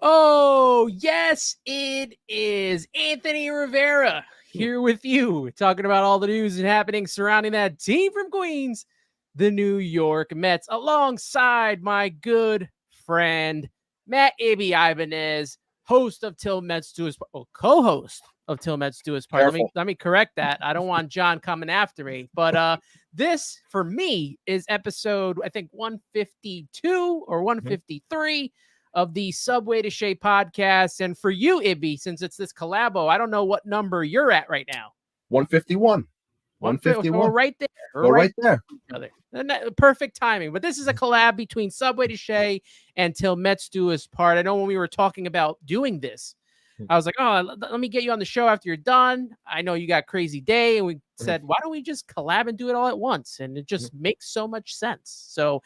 Oh, yes, it is Anthony Rivera here with you, talking about all the news and happenings surrounding that team from Queens, the New York Mets, alongside my good friend, Matt Ibanez, host of Til Mets Do Us, co-host of Til Mets Do Us Part. Let me correct that. I don't want John coming after me, but this for me is episode, I think 152 or 153 of the Subway to Shea podcast. And for you, Ibby, since it's this collabo, I don't know what number you're at right now. 151. 151. We're right there. We're right there. Perfect timing. But this is a collab between Subway to Shea and Til Mets Do Us Part. I know when we were talking about doing this, I was like, oh, let me get you on the show after you're done. I know you got a crazy day. And we said, why don't we just collab and do it all at once? And it just makes so much sense. So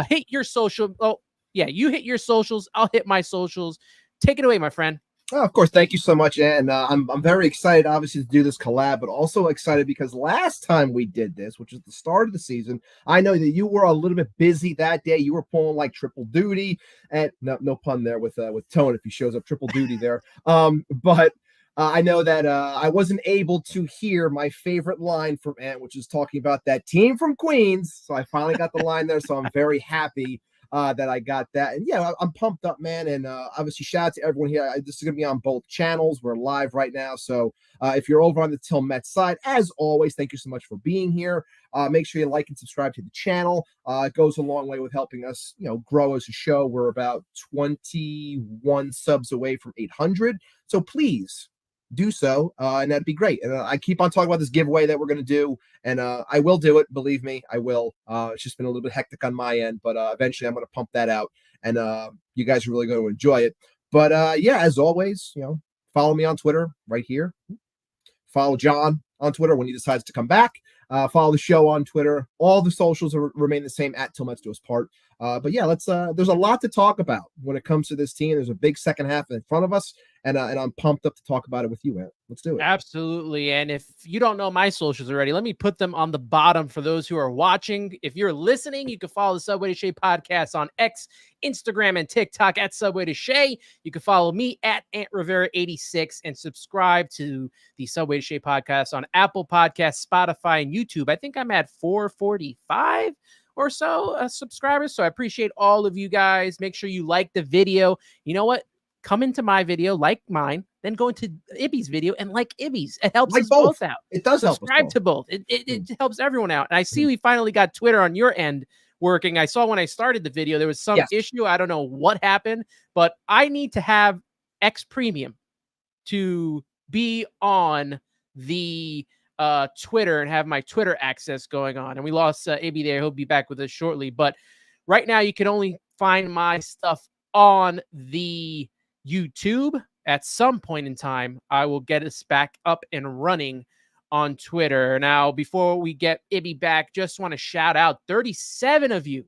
hit your social. Oh, yeah, you hit your socials. I'll hit my socials. Take it away, my friend. Oh, of course. Thank you so much. And I'm very excited, obviously, to do this collab, but also excited because last time we did this, which is the start of the season, I know that you were a little bit busy that day. You were pulling like triple duty, and no pun there with Tone if he shows up triple duty there. But I know that I wasn't able to hear my favorite line from Ant, which is talking about that team from Queens. So I finally got the line there. So I'm very happy that I got that. And yeah, I'm pumped up, man. And obviously shout out to everyone here. This is going to be on both channels. We're live right now. So if you're over on the Til Mets side, as always, thank you so much for being here. Make sure you like and subscribe to the channel. It goes a long way with helping us, grow as a show. We're about 21 subs away from 800. So please do so, and that'd be great. And I keep on talking about this giveaway that we're going to do, and I will do it. Believe me, I will. It's just been a little bit hectic on my end, but eventually I'm going to pump that out, and you guys are really going to enjoy it. But yeah, as always, follow me on Twitter right here. Follow John on Twitter when he decides to come back. Follow the show on Twitter. All the socials remain the same at Til Mets Do Us Part. But yeah, let's. There's a lot to talk about when it comes to this team. There's a big second half in front of us, and I'm pumped up to talk about it with you, Ant. Let's do it. Absolutely. And if you don't know my socials already, let me put them on the bottom for those who are watching. If you're listening, you can follow the Subway to Shea podcast on X, Instagram, and TikTok at Subway to Shea. You can follow me at Ant Rivera 86 and subscribe to the Subway to Shea podcast on Apple Podcasts, Spotify, and YouTube. I think I'm at 445 or so subscribers. So I appreciate all of you guys. Make sure you like the video. You know what? Come into my video, like mine, then go into Ibby's video and like Ibby's. It helps us both out. It does help. Subscribe to both. It helps everyone out. And I see we finally got Twitter on your end working. I saw when I started the video, there was some issue. I don't know what happened, but I need to have X Premium to be on the Twitter and have my Twitter access going on. And we lost Ibby there. He'll be back with us shortly. But right now, you can only find my stuff on the YouTube. At some point in time, I will get us back up and running on Twitter. Now, before we get Ibby back, just want to shout out 37 of you.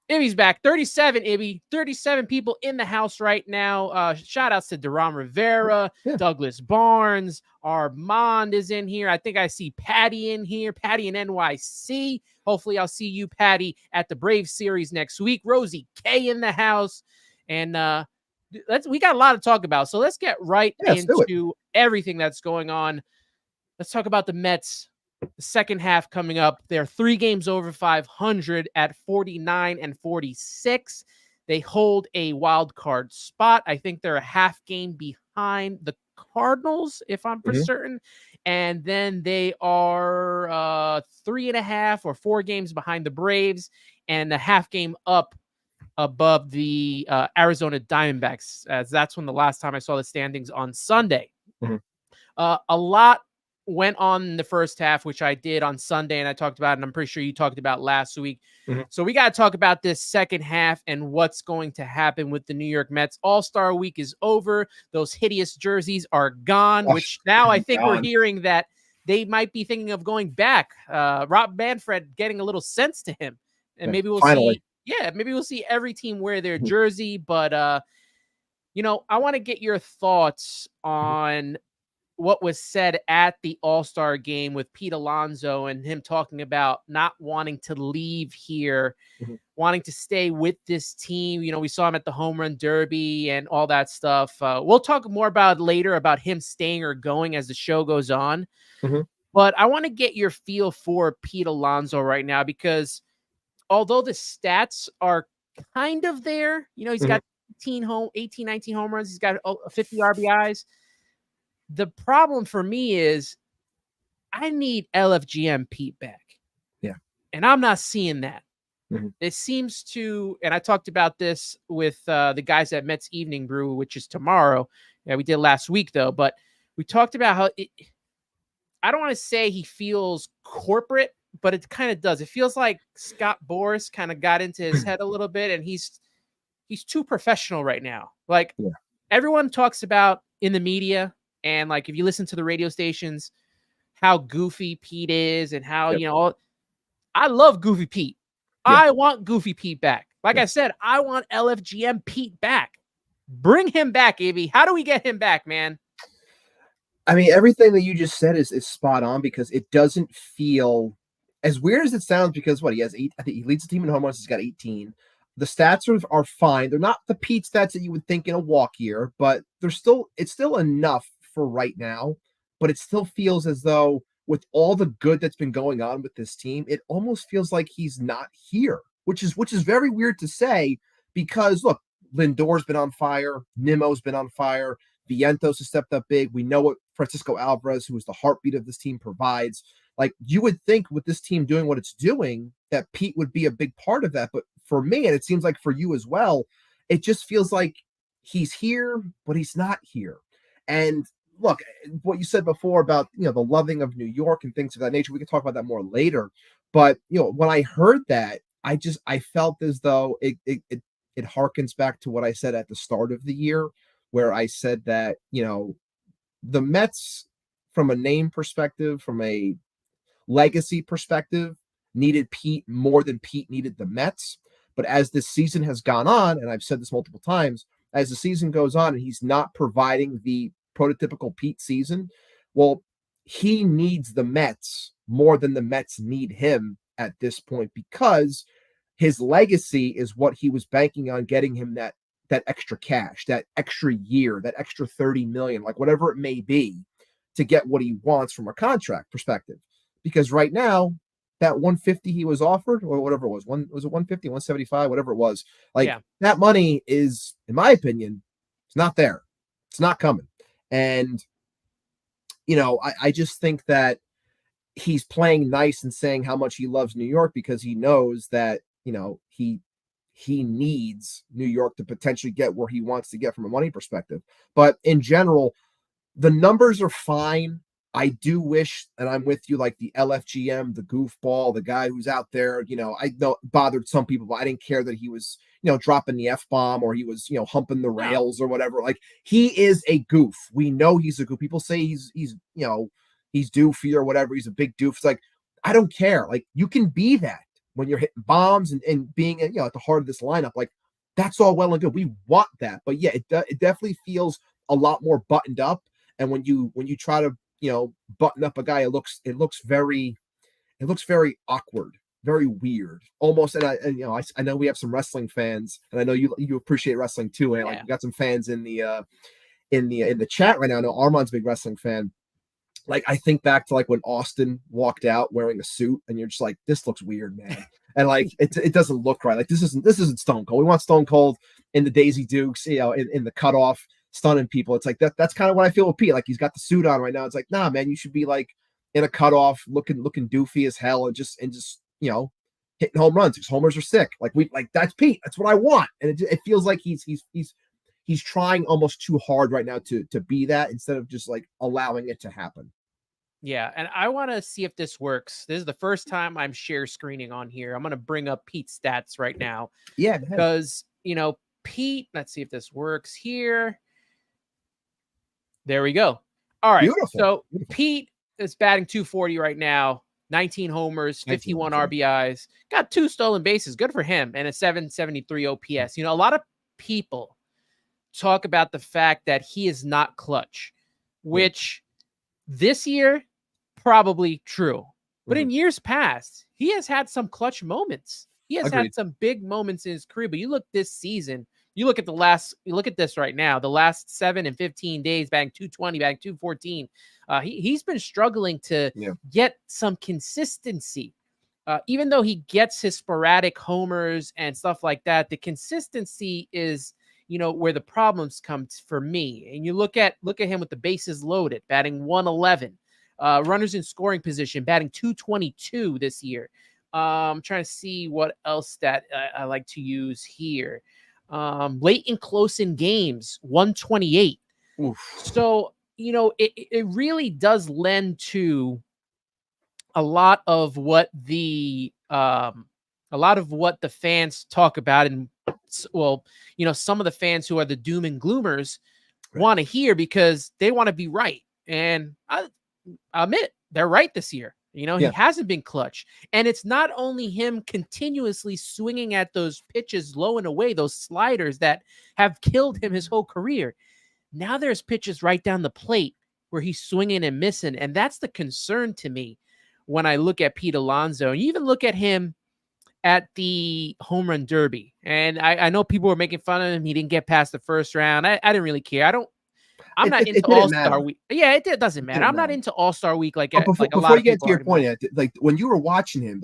Ibby's back. 37, Ibby. 37 people in the house right now. Shout outs to Duran Rivera, Douglas Barnes, Armand is in here. I think I see Patty in here. Patty in NYC. Hopefully I'll see you, Patty, at the Brave series next week. Rosie K in the house. And we got a lot to talk about. So let's get right into everything that's going on. Let's talk about the Mets. The second half coming up. They're 3 games over 500 at 49 and 46. They hold a wild card spot. I think they're a half game behind the Cardinals, if I'm for certain. And then they are 3.5 or 4 games behind the Braves and a half game up above the Arizona Diamondbacks, as that's when the last time I saw the standings on Sunday. A lot went on in the first half, which I did on Sunday, and I talked about, and I'm pretty sure you talked about last week. So we got to talk about this second half and what's going to happen with the New York Mets. All-Star week is over. Those hideous jerseys are gone, which now I think we're hearing that they might be thinking of going back. Rob Manfred getting a little sense to him, and maybe we'll see. Yeah, maybe we'll see every team wear their jersey, but I want to get your thoughts on what was said at the All-Star game with Pete Alonso and him talking about not wanting to leave here, wanting to stay with this team. You know, we saw him at the Home Run Derby and all that stuff. We'll talk more about later about him staying or going as the show goes on. But I want to get your feel for Pete Alonso right now, because although the stats are kind of there, you know, he's got 18, 19 home runs. He's got 50 RBIs. The problem for me is I need LFGM Pete back. Yeah. And I'm not seeing that. It seems to, and I talked about this with the guys at Mets Evening Brew, which is tomorrow. Yeah, we did last week though, but we talked about how I don't want to say he feels corporate, but it kind of does. It feels like Scott Boras kind of got into his head a little bit, and he's too professional right now. Like everyone talks about in the media, and like if you listen to the radio stations, how goofy Pete is and how, you know, I love Goofy Pete. I want Goofy Pete back. Like I said, I want LFGM Pete back. Bring him back, AB. How do we get him back, man? I mean, everything that you just said is spot on, because it doesn't feel as weird as it sounds, because what he has 8, I think he leads the team in home runs. He's got 18. The stats are fine. They're not the Pete stats that you would think in a walk year, but it's still enough for right now. But it still feels as though with all the good that's been going on with this team, it almost feels like he's not here, which is very weird to say, because look, Lindor's been on fire, Nimmo's been on fire, Vientos has stepped up big. We know what Francisco Alvarez, who is the heartbeat of this team, provides. Like, you would think with this team doing what it's doing that Pete would be a big part of that. But for me, and it seems like for you as well, it just feels like he's here, but he's not here. And look, what you said before about, you know, the loving of New York and things of that nature, we can talk about that more later. But, you know, when I heard that, I felt as though it harkens back to what I said at the start of the year, where I said that, you know, the Mets, from a name perspective, from a legacy perspective, needed Pete more than Pete needed the Mets. But as this season has gone on, and I've said this multiple times, as the season goes on and he's not providing the prototypical Pete season, well, he needs the Mets more than the Mets need him at this point, because his legacy is what he was banking on getting him that extra cash, that extra year, that extra 30 million, like whatever it may be, to get what he wants from a contract perspective. Because right now, that 150 he was offered, or whatever it was, was it 150, 175, whatever it was, like that money is, in my opinion, it's not there. It's not coming. And, you know, I just think that he's playing nice and saying how much he loves New York, because he knows that, you know, he needs New York to potentially get where he wants to get from a money perspective. But in general, the numbers are fine. I do wish, and I'm with you, like the LFGM, the goofball, the guy who's out there, you know, I know it bothered some people, but I didn't care that he was, you know, dropping the F-bomb, or he was, you know, humping the rails or whatever. Like, he is a goof. We know he's a goof. People say he's, you know, he's doofy or whatever. He's a big doof. It's like, I don't care. Like, you can be that when you're hitting bombs and being, you know, at the heart of this lineup. Like, that's all well and good. We want that. But yeah, it definitely feels a lot more buttoned up. And when you try to, you know, button up a guy, it looks very awkward, very weird, almost. And you know, I know we have some wrestling fans, and I know you appreciate wrestling too. And like, we got some fans in the chat right now. I know Armand's a big wrestling fan. Like, I think back to like when Austin walked out wearing a suit, and you're just like, this looks weird, man. And like, it doesn't look right. Like, this isn't Stone Cold. We want Stone Cold in the Daisy Dukes, you know, in the cutoff, stunning people. It's like that's kind of what I feel with Pete. Like, he's got the suit on right now. It's like, nah, man, you should be like in a cutoff, looking doofy as hell, and just you know, hitting home runs. His homers are sick. Like, that's Pete. That's what I want. And it feels like he's trying almost too hard right now to be that, instead of just like allowing it to happen. Yeah, and I want to see if this works. This is the first time I'm share screening on here. I'm going to bring up Pete's stats right now. Yeah, because, you know, Pete, let's see if this works here. There we go. All right. Beautiful. So Pete is batting .240 right now. 19 homers, 51 RBIs, got 2 stolen bases. Good for him. And a 773 OPS. You know, a lot of people talk about the fact that he is not clutch, which This year, probably true. But in years past, he has had some clutch moments. He has had some big moments in his career. But you look this season, you look at this right now, the last 7 and 15 days, batting 220, batting 214. He's been struggling to get some consistency. Even though he gets his sporadic homers and stuff like that, the consistency is, where the problems come for me. And you look at him with the bases loaded, batting 111, runners in scoring position, batting 222 this year. I'm trying to see what else that I like to use here. Late and close in games, 128. Oof. So, it really does lend to a lot of what the fans talk about, and some of the fans who are the doom and gloomers want to hear, because they want to be right. And I admit it, they're right this year. He hasn't been clutch, and it's not only him continuously swinging at those pitches low and away, those sliders that have killed him his whole career. Now there's pitches right down the plate where he's swinging and missing, and that's the concern to me when I look at Pete Alonso. And you even look at him at the home run derby. And I know people were making fun of him. He didn't get past the first round. I didn't really care. I'm not into All-Star Week. Yeah, it doesn't matter. I'm not into All-Star Week like a lot of people. Before you get to your point, like when you were watching him,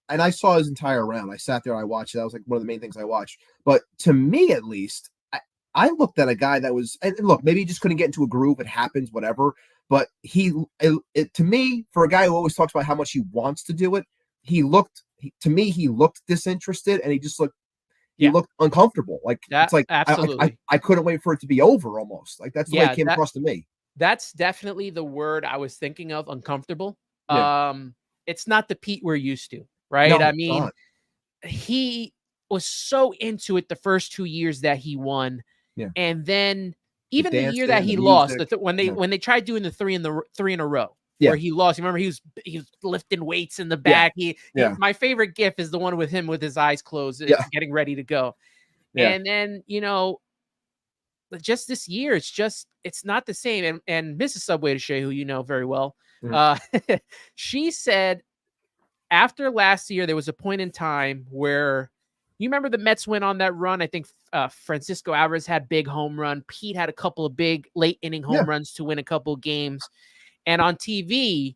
and I saw his entire round. I sat there, I watched it. That was like one of the main things I watched. But to me, at least, I looked at a guy that was, and look, maybe he just couldn't get into a groove. It happens, whatever. But to me, for a guy who always talks about how much he wants to do it, he looked disinterested, and he just looked uncomfortable. Like it's like absolutely, I couldn't wait for it to be over. Almost like that's the way it came across to me. That's definitely the word I was thinking of. Uncomfortable. It's not the Pete we're used to, right? No, I mean, he was so into it the first 2 years that he won, and then even the year that he lost, when they tried doing the three in a row. Where he lost. You remember he was lifting weights in the back. My favorite gif is the one with him with his eyes closed, getting ready to go. And then, just this year, it's not the same. And Mrs. Subwaytoshea, who you know very well, she said after last year, there was a point in time where, you remember the Mets went on that run. I think Francisco Alvarez had big home run. Pete had a couple of big late inning home runs to win a couple of games. And on TV,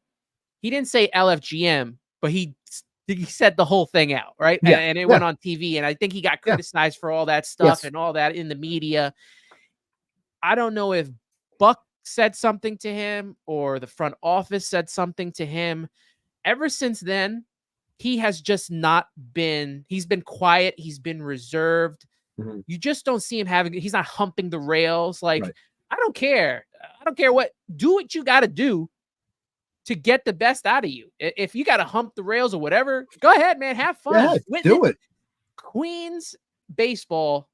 he didn't say LFGM, but he said the whole thing out, right? And it went on TV. And I think he got criticized for all that stuff and all that in the media. I don't know if Buck said something to him or the front office said something to him. Ever since then, he has just he's been quiet. He's been reserved. You just don't see him he's not humping the rails. Like, I don't care. Do what you got to do to get the best out of you. If you got to hump the rails or whatever, go ahead, man. Have fun. Do it. Queens baseball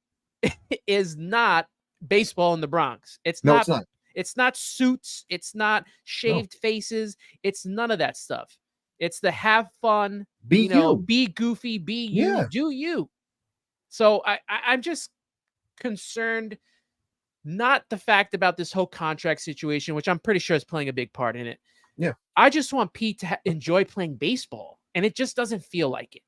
is not baseball in the Bronx. It's not suits. It's not shaved faces. It's none of that stuff. It's the have fun, be goofy, be you, do you. So I'm just concerned, not the fact about this whole contract situation, which I'm pretty sure is playing a big part in it. Yeah. I just want Pete to enjoy playing baseball, and it just doesn't feel like it.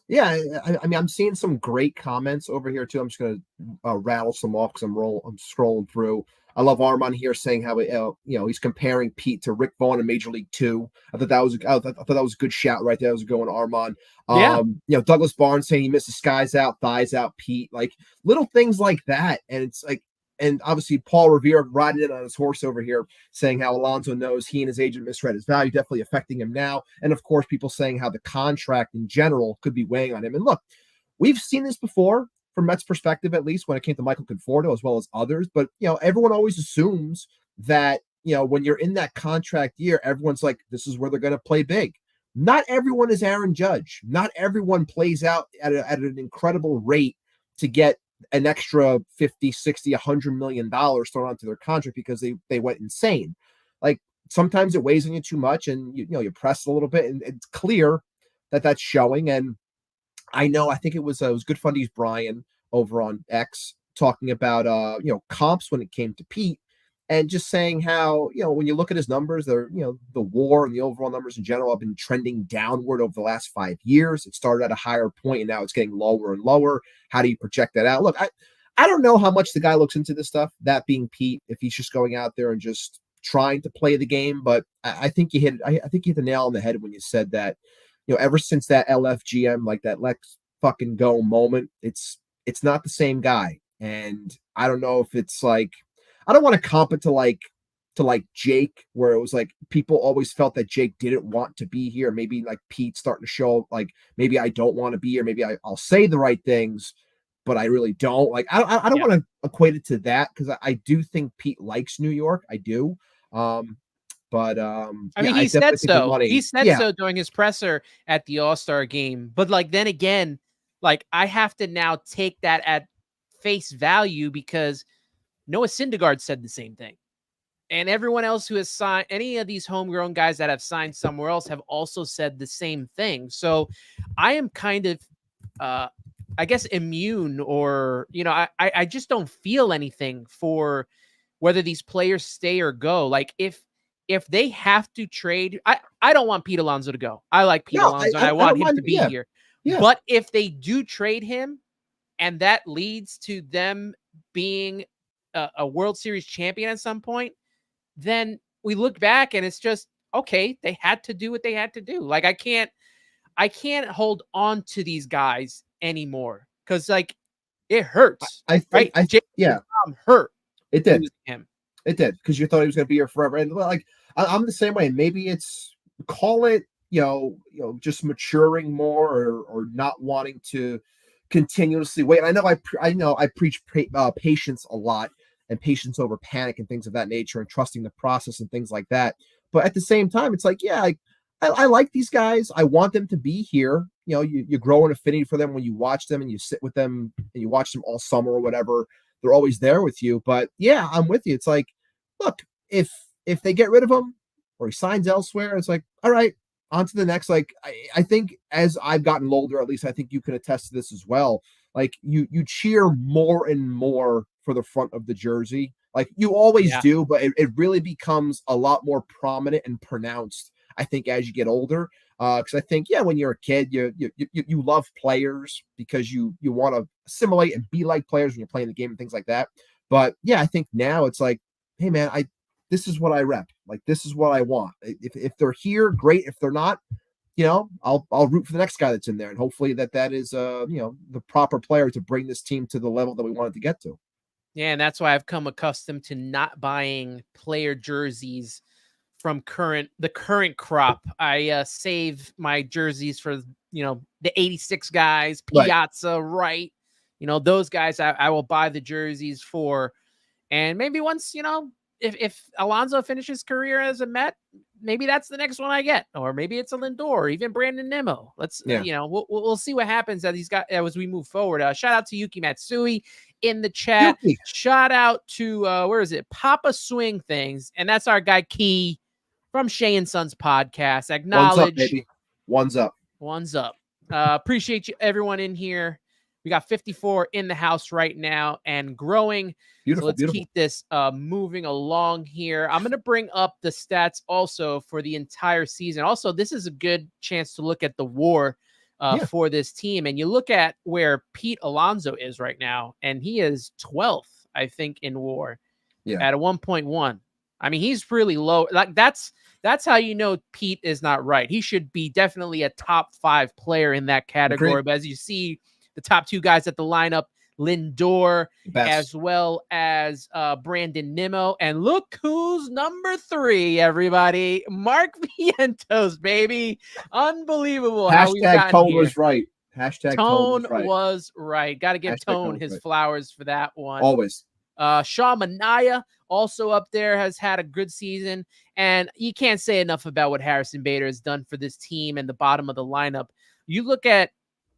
Yeah, I mean, I'm seeing some great comments over here too. I'm just going to rattle some off because I'm scrolling through. I love Armand here saying how he's comparing Pete to Rick Vaughn in Major League 2. I thought that was a good shout right there. That was a good one, Armand. Douglas Barnes saying he misses skies out, thighs out, Pete. Like little things like that, and it's like, and obviously Paul Rivera riding in on his horse over here saying how Alonso knows he and his agent misread his value, definitely affecting him now. And of course, people saying how the contract in general could be weighing on him. And look, we've seen this before. From Mets perspective, at least when it came to Michael Conforto as well as others. But, everyone always assumes that, when you're in that contract year, everyone's like, this is where they're going to play big. Not everyone is Aaron Judge. Not everyone plays out at an incredible rate to get an extra 50, 60, $100 million thrown onto their contract because they went insane. Like sometimes it weighs on you too much and you press a little bit, and it's clear that that's showing. And I think it was Good Fundy's Brian over on X talking about comps when it came to Pete, and just saying how, when you look at his numbers, they're, the WAR and the overall numbers in general have been trending downward over the last 5 years. It started at a higher point and now it's getting lower and lower. How do you project that out? Look, I don't know how much the guy looks into this stuff, that being Pete, if he's just going out there and just trying to play the game. But I think you hit the nail on the head when you said that, ever since that LFGM, like that let's fucking go moment, it's not the same guy. And I don't know if it's like, I don't want to comp it to like Jake, where it was like people always felt that Jake didn't want to be here. Maybe like Pete starting to show like, maybe I don't want to be here. Maybe I'll say the right things, but I really don't. Like, I don't want to equate it to that, because I do think Pete likes New York. I do. I mean, he said so. He said so during his presser at the All-Star game. But like, then again, like, I have to now take that at face value, because Noah Syndergaard said the same thing. And everyone else who has signed, any of these homegrown guys that have signed somewhere else, have also said the same thing. So I am kind of, I guess, immune, or, I just don't feel anything for whether these players stay or go. Like, if they have to trade, I don't want Pete Alonso to go. I like Pete Alonso, and I want him to be here. Yeah. But if they do trade him, and that leads to them being a World Series champion at some point, then we look back and it's just, okay, they had to do what they had to do. Like, I can't hold on to these guys anymore, because like, it hurts. Right? Hurt. It did. Him. It did, because you thought he was going to be here forever. And like, I'm the same way. Maybe it's, call it, just maturing more, or not wanting to continuously wait. I know I preach patience a lot, and patience over panic and things of that nature, and trusting the process and things like that. But at the same time, it's like, yeah, I like these guys. I want them to be here. You grow an affinity for them when you watch them and you sit with them and you watch them all summer or whatever. They're always there with you. But yeah, I'm with you. It's like, look, if they get rid of him or he signs elsewhere, it's like, all right, on to the next. Like, I think as I've gotten older, at least I think you can attest to this as well. Like, you cheer more and more for the front of the jersey. Like, you always do, but it really becomes a lot more prominent and pronounced, I think, as you get older. Because I think, when you're a kid, you love players because you want to assimilate and be like players when you're playing the game and things like that. But I think now it's like, hey man, this is what I rep. Like, this is what I want. If they're here, great. If they're not, I'll root for the next guy that's in there, and hopefully that is the proper player to bring this team to the level that we wanted to get to. Yeah, and that's why I've come accustomed to not buying player jerseys from the current crop. I save my jerseys for the 86 guys, Piazza, right? Those guys I will buy the jerseys for. And maybe once, if Alonso finishes his career as a Met, maybe that's the next one I get, or maybe it's a Lindor, or even Brandon Nimmo. Let's, we'll see what happens as we move forward. Shout out to Yuki Matsui in the chat. Yuki. Shout out to where is it? Papa Swing Things, and that's our guy Key from Shea and Sons podcast. Acknowledge. One's up, baby. One's up. Appreciate you, everyone in here. We got 54 in the house right now and growing. Beautiful, so let's keep this moving along here. I'm going to bring up the stats also for the entire season. Also, this is a good chance to look at the WAR for this team. And you look at where Pete Alonso is right now, and he is 12th, I think, in WAR at a 1.1. I mean, he's really low. Like, that's how you know Pete is not right. He should be definitely a top 5 player in that category. Agreed. But as you see, the top 2 guys at the lineup, Lindor, as well as Brandon Nimmo. And look who's number 3, everybody. Mark Vientos, baby. Unbelievable. Hashtag Tone was right. Hashtag Tone was right. Got to give Tone his flowers for that one. Always. Shaw Manaea also up there, has had a good season. And you can't say enough about what Harrison Bader has done for this team and the bottom of the lineup. You look at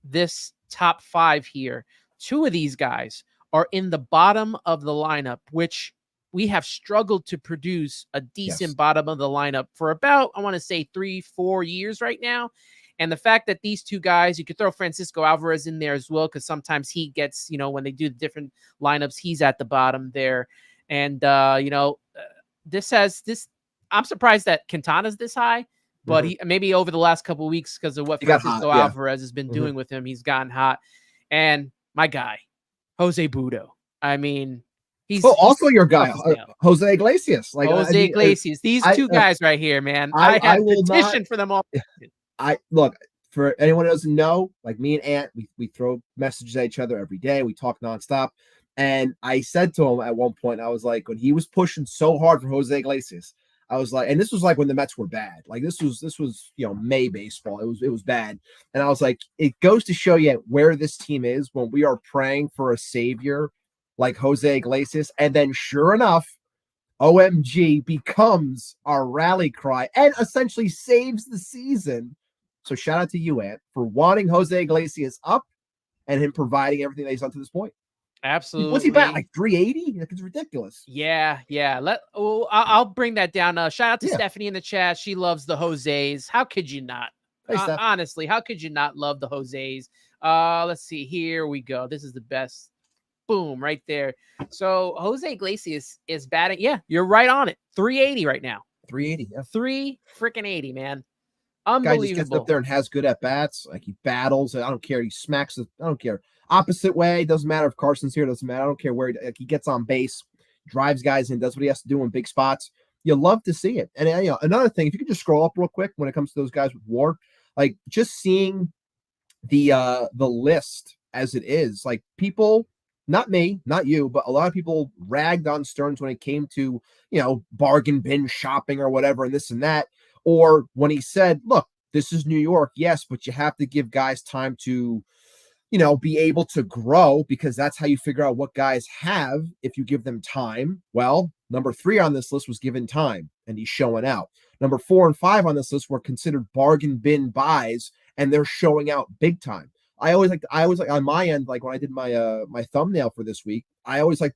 this top 5 here. 2 of these guys are in the bottom of the lineup, which we have struggled to produce a decent bottom of the lineup for about, I want to say 3-4 years right now. And the fact that these 2 guys, you could throw Francisco Alvarez in there as well, because sometimes he gets, when they do the different lineups, he's at the bottom there. And, I'm surprised that Quintana's this high, but he maybe over the last couple of weeks because of what Francisco Alvarez has been doing with him, he's gotten hot. And my guy, Jose Budo. I mean, he's also your guy, Jose Iglesias. Like Jose Iglesias. These two guys right here, man. I had petitioned for them all. Look, for anyone who doesn't know, like me and Ant, we throw messages at each other every day. We talk nonstop. And I said to him at one point, I was like, when he was pushing so hard for Jose Iglesias, I was like, and this was like when the Mets were bad. Like this was May baseball. It was bad. And I was like, it goes to show you where this team is when we are praying for a savior like Jose Iglesias. And then sure enough, OMG becomes our rally cry and essentially saves the season. So shout out to you, Ant, for wanting Jose Iglesias up and him providing everything that he's done to this point. Absolutely. What's he bat, like 380? Like, it's ridiculous. Yeah. I'll bring that down. Shout out to Stephanie in the chat. She loves the Jose's. How could you not? Hey, honestly, how could you not love the Jose's? Let's see. Here we go. This is the best. Boom, right there. So Jose Iglesias is batting. Yeah, you're right on it. 380 right now. 380. Yeah. 380, man. Unbelievable. Guy just gets up there and has good at bats. Like he battles. I don't care. He smacks it. I don't care. Opposite way, doesn't matter if Carson's here, doesn't matter. I don't care where he gets on base, drives guys in, does what he has to do in big spots. You love to see it. And another thing, if you could just scroll up real quick when it comes to those guys with WAR, like just seeing the list as it is, like people, not me, not you, but a lot of people ragged on Stearns when it came to bargain bin shopping or whatever, and this and that, or when he said, "Look, this is New York, yes, but you have to give guys time to." Be able to grow because that's how you figure out what guys have if you give them time. Well, number 3 on this list was given time and he's showing out. Number 4 and 5 on this list were considered bargain bin buys and they're showing out big time. I always like on my end, like when I did my my thumbnail for this week, I always like,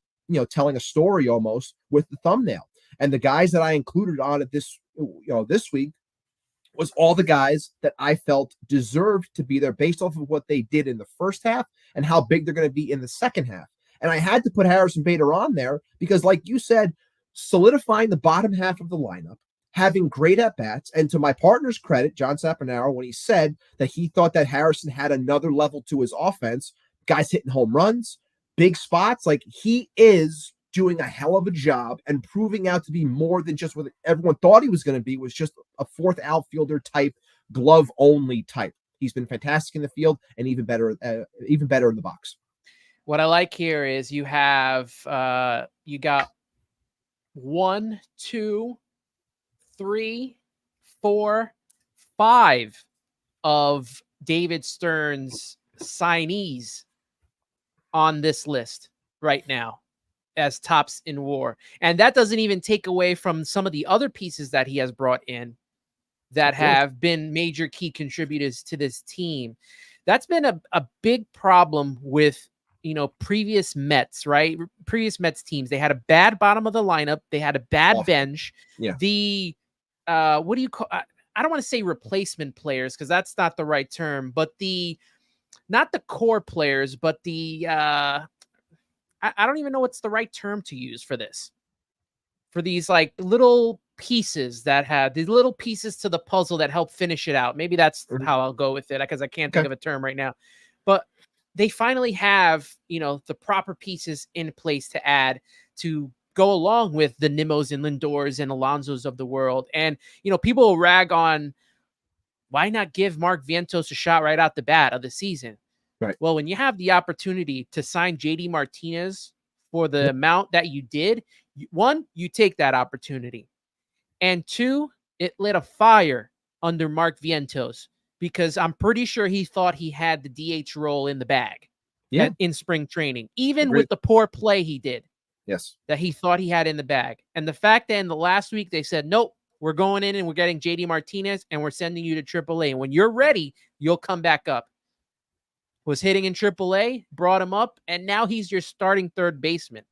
telling a story almost with the thumbnail. And the guys that I included on it this week was all the guys that I felt deserved to be there based off of what they did in the first half and how big they're going to be in the second half. And I had to put Harrison Bader on there because, like you said, solidifying the bottom half of the lineup, having great at-bats, and to my partner's credit, John Saponaro, when he said that he thought that Harrison had another level to his offense, guys hitting home runs, big spots, like he is doing a hell of a job and proving out to be more than just what everyone thought he was going to be, was just a fourth outfielder type, glove only type. He's been fantastic in the field and even better in the box. What I like here is you have you got 1, 2, 3, 4, 5 of David Stearns signees on this list right now as tops in WAR. And that doesn't even take away from some of the other pieces that he has brought in that have been major key contributors to this team. That's been a big problem with, previous Mets, right? Previous Mets teams. They had a bad bottom of the lineup. They had a bad bench. Yeah. The, what do you call, I don't want to say replacement players because that's not the right term, but not the core players, but the, I don't even know what's the right term to use for this. For these like little pieces that have these little pieces to the puzzle that help finish it out. Maybe that's how I'll go with it because I can't think of a term right now. But they finally have, the proper pieces in place to add to go along with the Nimos and Lindors and Alonsos of the world. And, people will rag on why not give Mark Vientos a shot right out the bat of the season? Right. Well, when you have the opportunity to sign JD Martinez for the amount that you did, 1, you take that opportunity. And 2, it lit a fire under Mark Vientos because I'm pretty sure he thought he had the DH role in the bag in spring training, even with the poor play he did. Yes. That he thought he had in the bag. And the fact that in the last week they said, nope, we're going in and we're getting JD Martinez and we're sending you to AAA. And when you're ready, you'll come back up. Was hitting in AAA, brought him up, and now he's your starting third baseman.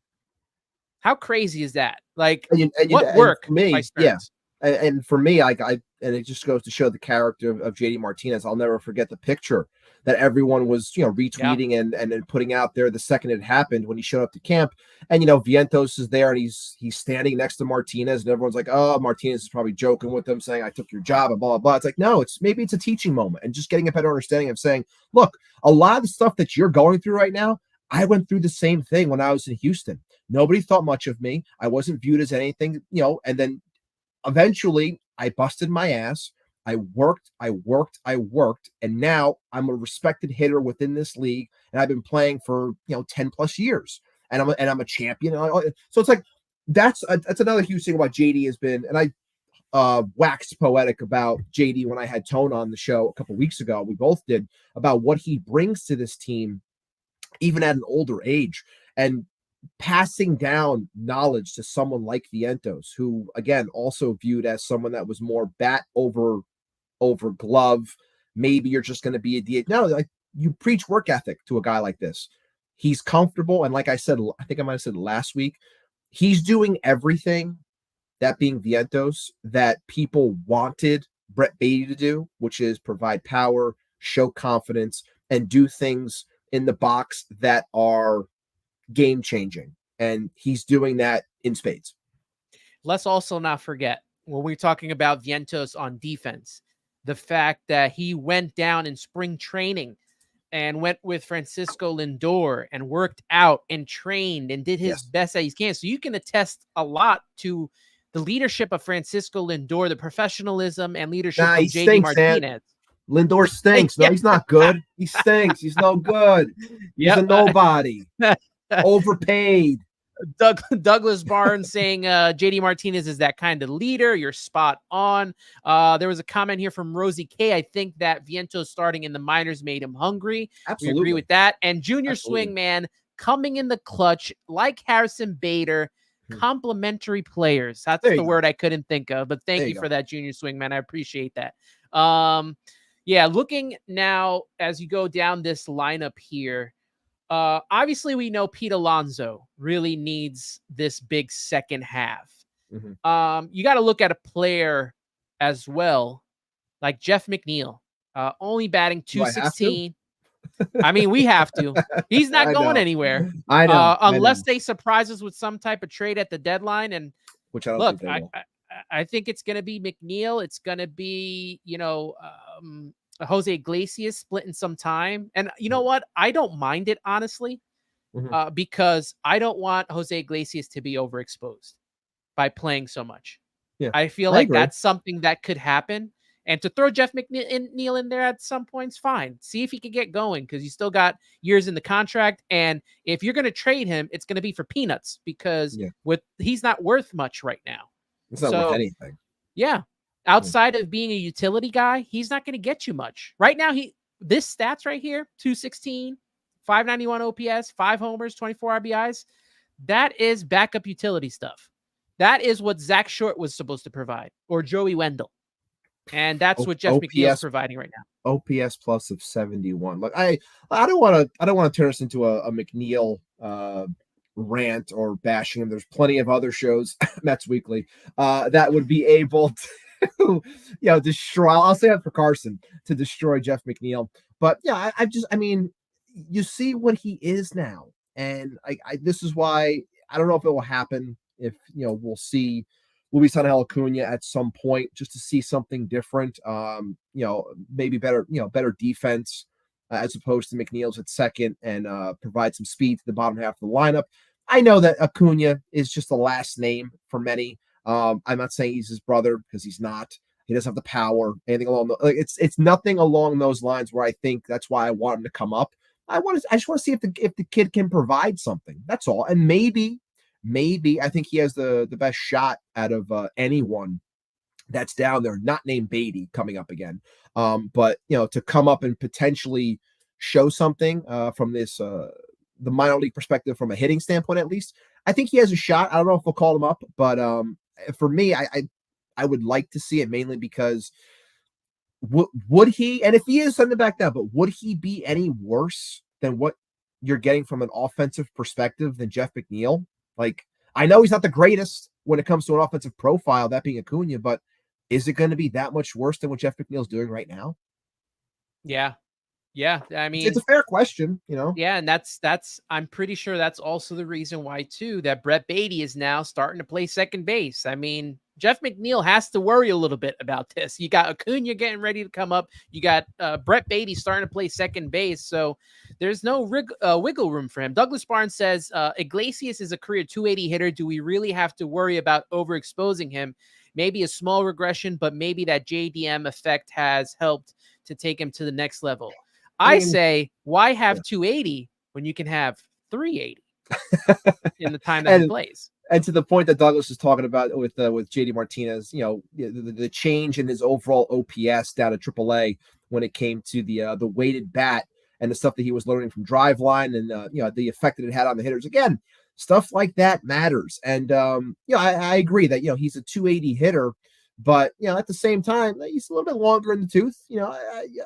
How crazy is that? Like, what work? For me, and for me, and it just goes to show the character of JD Martinez. I'll never forget the picture that everyone was, retweeting and putting out there the second it happened when he showed up to camp. And, Vientos is there and he's standing next to Martinez and everyone's like, oh, Martinez is probably joking with him saying, I took your job and blah, blah, blah. It's like, no, maybe it's a teaching moment and just getting a better understanding of saying, look, a lot of the stuff that you're going through right now, I went through the same thing when I was in Houston. Nobody thought much of me. I wasn't viewed as anything, and then eventually I busted my ass. I worked, and now I'm a respected hitter within this league, and I've been playing for 10 plus years, and I'm a champion. So it's like that's another huge thing about JD has been, and I waxed poetic about JD when I had Tone on the show a couple weeks ago. We both did, about what he brings to this team, even at an older age, and passing down knowledge to someone like Vientos, who again also viewed as someone that was more bat over glove. Maybe you're just going to be a DH. No, like, you preach work ethic to a guy like this. He's comfortable, and like I said, I think I might have said last week, he's doing everything, that being Vientos, that people wanted Brett Beatty to do, which is provide power, show confidence, and do things in the box that are game changing, and he's doing that in spades. Let's also not forget, when we're talking about Vientos on defense, the fact that he went down in spring training and went with Francisco Lindor and worked out and trained and did his best that he can. So you can attest a lot to the leadership of Francisco Lindor, the professionalism and leadership of JD Martinez. Lindor stinks. No, he's not good. He stinks. He's no good. He's a nobody. Overpaid. Douglas Barnes saying JD Martinez is that kind of leader. You're spot on. There was a comment here from Rosie K. I think that Vientos starting in the minors made him hungry. Absolutely. We agree with that. And Junior Swingman coming in the clutch like Harrison Bader. Complementary players. That's the word I couldn't think of. But thank you for that, Junior Swingman. I appreciate that. Yeah, looking now as you go down this lineup here, obviously we know Pete Alonso really needs this big second half. You got to look at a player as well, like Jeff McNeil, only batting .216. I mean, we have to. He's not going anywhere. I know. Unless they surprise us with some type of trade at the deadline. And which I don't think they will. I think it's going to be McNeil. It's going to be, Jose Iglesias splitting some time. And you know what? I don't mind it, honestly, because I don't want Jose Iglesias to be overexposed by playing so much. Yeah, I feel like that's something that could happen. And to throw Jeff McNeil in there at some points, fine. See if he can get going, because he's still got years in the contract. And if you're going to trade him, it's going to be for peanuts, because he's not worth much right now. It's not worth anything. Yeah. Outside of being a utility guy, he's not going to get you much. Right now, this stats right here, 216, 591 OPS, 5 homers, 24 RBIs, that is backup utility stuff. That is what Zach Short was supposed to provide, or Joey Wendell. And that's what Jeff McNeil is providing right now. OPS plus of 71. Look, I don't want to turn us into a McNeil rant or bashing him. There's plenty of other shows, Mets Weekly, that would be able to destroy. I'll say that for Carson, to destroy Jeff McNeil. But yeah, I mean, you see what he is now, and this is why I don't know if it will happen. If we'll see Luis Angel Acuna at some point, just to see something different. Maybe better defense as opposed to McNeil's at second, and provide some speed to the bottom half of the lineup. I know that Acuna is just the last name for many. I'm not saying he's his brother, because he's not. He doesn't have the power, anything along it's nothing along those lines where I think that's why I want him to come up. I just want to see if the kid can provide something. That's all. And maybe I think he has the best shot out of anyone that's down there, not named Beatty, coming up again. But to come up and potentially show something from this the minor league perspective, from a hitting standpoint at least, I think he has a shot. I don't know if we'll call him up, but for me, I would like to see it, mainly because would he, and if he is sending back down, but would he be any worse than what you're getting from an offensive perspective than Jeff McNeil? Like, I know he's not the greatest when it comes to an offensive profile, that being Acuna, but is it going to be that much worse than what Jeff McNeil's doing right now? Yeah. Yeah, I mean, it's a fair question, you know. Yeah, and that's I'm pretty sure that's also the reason why too that Brett Beatty is now starting to play second base. I mean, Jeff McNeil has to worry a little bit about this. You got Acuna getting ready to come up. You got Brett Beatty starting to play second base. So there's no wiggle room for him. Douglas Barnes says Iglesias is a career 280 hitter. Do we really have to worry about overexposing him? Maybe a small regression, but maybe that JDM effect has helped to take him to the next level. I say, why have 280 when you can have 380 in the time that he plays? And to the point that Douglas is talking about with JD Martinez, you know, the change in his overall OPS down to AAA when it came to the weighted bat and the stuff that he was learning from Driveline and you know, the effect that it had on the hitters. Again, stuff like that matters. And you know, I agree that, you know, he's a 280 hitter. But, you know, at the same time, he's a little bit longer in the tooth. You know,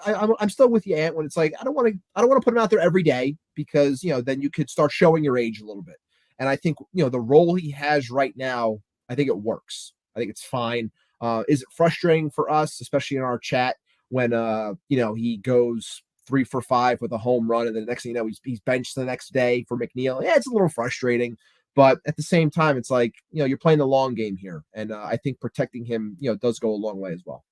I'm still with you, Ant, when it's like, I don't want to put him out there every day because, you know, then you could start showing your age a little bit. And I think, you know, the role he has right now, I think it works. I think it's fine. Is it frustrating for us, especially in our chat, when, you know, he goes 3 for 5 with a home run and then the next thing you know, he's benched the next day for McNeil? Yeah, it's a little frustrating. But at the same time, it's like, you know, you're playing the long game here. And I think protecting him, you know, does go a long way as well.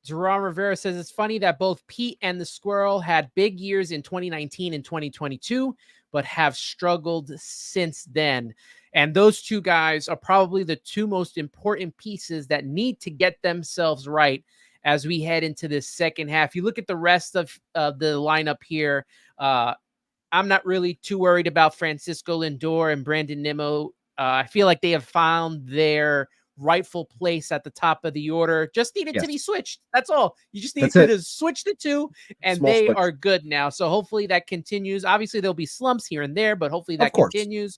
Jerome Rivera says it's funny that both Pete and the Squirrel had big years in 2019 and 2022, but have struggled since then. And those two guys are probably the two most important pieces that need to get themselves right as we head into this second half. You look at the rest of the lineup here. I'm not really too worried about Francisco Lindor and Brandon Nimmo. I feel like they have found their rightful place at the top of the order. Just needed to be switched. That's all. You just need to switch the two, and they are good now. So hopefully that continues. Obviously, there'll be slumps here and there, but hopefully that continues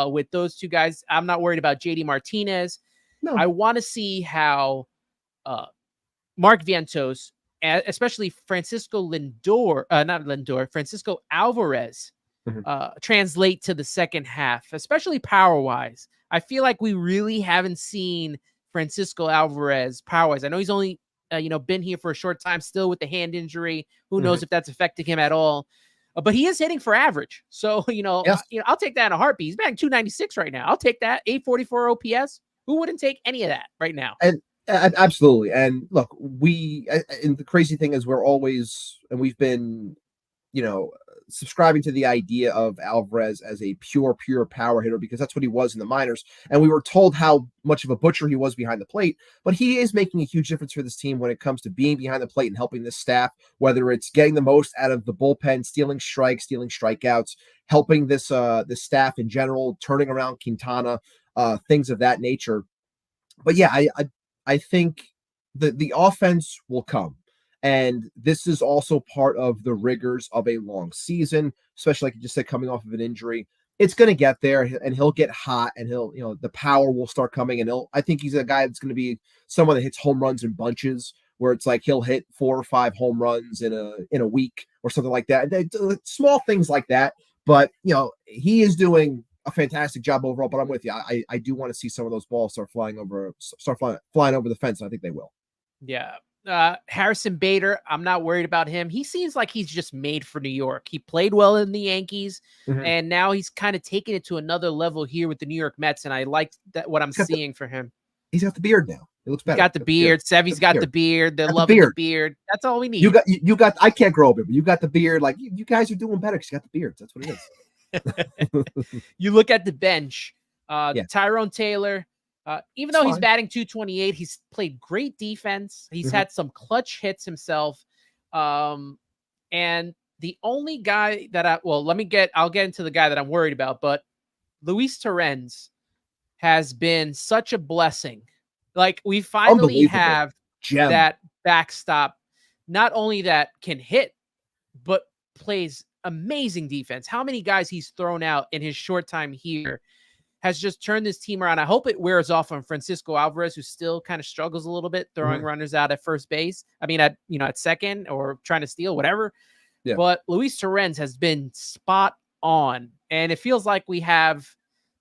with those two guys. I'm not worried about JD Martinez. No. I want to see how Mark Vientos, especially Francisco Francisco Alvarez, translate to the second half, especially power-wise. I feel like we really haven't seen Francisco Alvarez power-wise. I know he's only been here for a short time, still with the hand injury. Who knows if that's affecting him at all? But he is hitting for average. So, I'll take that in a heartbeat. He's batting 296 right now. I'll take that. 844 OPS. Who wouldn't take any of that right now? And absolutely. And look, and the crazy thing is we've been, subscribing to the idea of Alvarez as a pure power hitter because that's what he was in the minors. And we were told how much of a butcher he was behind the plate, but he is making a huge difference for this team when it comes to being behind the plate and helping this staff, whether it's getting the most out of the bullpen, stealing strikes, stealing strikeouts, helping this staff in general, turning around Quintana, things of that nature. But yeah, I think the offense will come. And this is also part of the rigors of a long season, especially like you just said, coming off of an injury. It's going to get there and he'll get hot and the power will start coming. And I think he's a guy that's going to be someone that hits home runs in bunches where it's like he'll hit 4 or 5 home runs in a week or something like that. Small things like that. But, he is doing a fantastic job overall, but I'm with you. I do want to see some of those balls start flying over the fence. And I think they will. Yeah. Harrison Bader, I'm not worried about him. He seems like he's just made for New York. He played well in the Yankees, and now he's kind of taking it to another level here with the New York Mets, and I like what I'm seeing for him. He's got the beard now. It looks better. He's got the beard. Sevy's got the beard. They're loving the beard. That's all we need. You got. I can't grow a beard, but you got the beard. Like you guys are doing better because you got the beards. That's what it is. You look at the bench. Tyrone Taylor. Even though he's batting 228, he's played great defense. He's had some clutch hits himself. And the only guy that I'll get into the guy that I'm worried about, but Luis Torrens has been such a blessing. Like we finally have that backstop, not only that can hit, but plays amazing defense. How many guys he's thrown out in his short time here has just turned this team around. I hope it wears off on Francisco Alvarez, who still kind of struggles a little bit throwing runners out at first base. I mean, at second or trying to steal, whatever. Yeah. But Luis Torrens has been spot on. And it feels like we have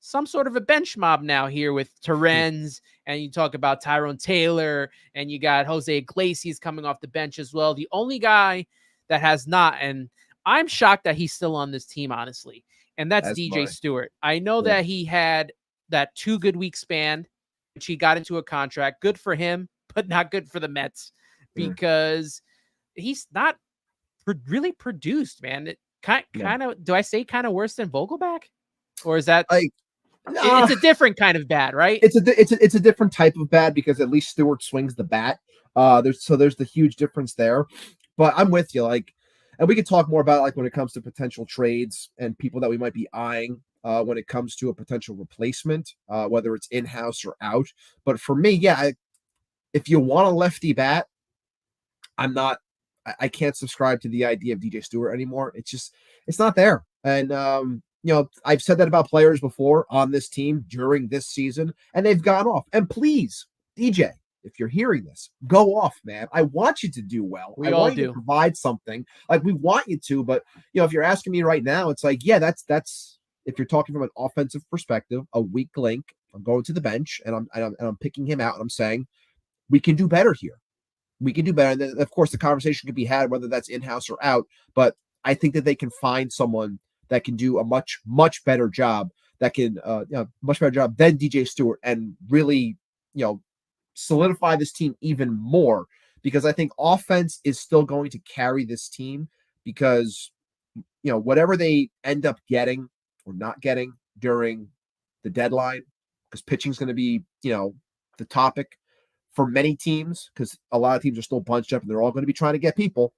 some sort of a bench mob now here with Torrens, and you talk about Tyrone Taylor, and you got Jose Iglesias coming off the bench as well. The only guy that has not. And I'm shocked that he's still on this team, honestly. And that's DJ Stewart. I know that he had that 2 good week span, which he got into a contract. Good for him, but not good for the Mets because he's not really produced, man. It kind of, do I say kind of worse than Vogelback? Or is that like it's a different kind of bad, right? It's a different type of bad because at least Stewart swings the bat. There's the huge difference there. But I'm with you, like, and we could talk more about like when it comes to potential trades and people that we might be eyeing when it comes to a potential replacement, whether it's in-house or out. But for me, if you want a lefty bat, I can't subscribe to the idea of DJ Stewart anymore. It's not there. And I've said that about players before on this team during this season, and they've gone off. And please, DJ, if you're hearing this, go off, man. I want you to do well. I want you to provide something. Like, we want you to, but if you're asking me right now, it's like, yeah, that's if you're talking from an offensive perspective, a weak link. I'm going to the bench and I'm picking him out and I'm saying we can do better here. We can do better. And then, of course, the conversation could be had whether that's in-house or out. But I think that they can find someone that can do a much, much better job. That can, much better job than DJ Stewart, and really, solidify this team even more. Because I think offense is still going to carry this team. Because, whatever they end up getting or not getting during the deadline, because pitching is going to be, the topic for many teams, because a lot of teams are still bunched up and they're all going to be trying to get people.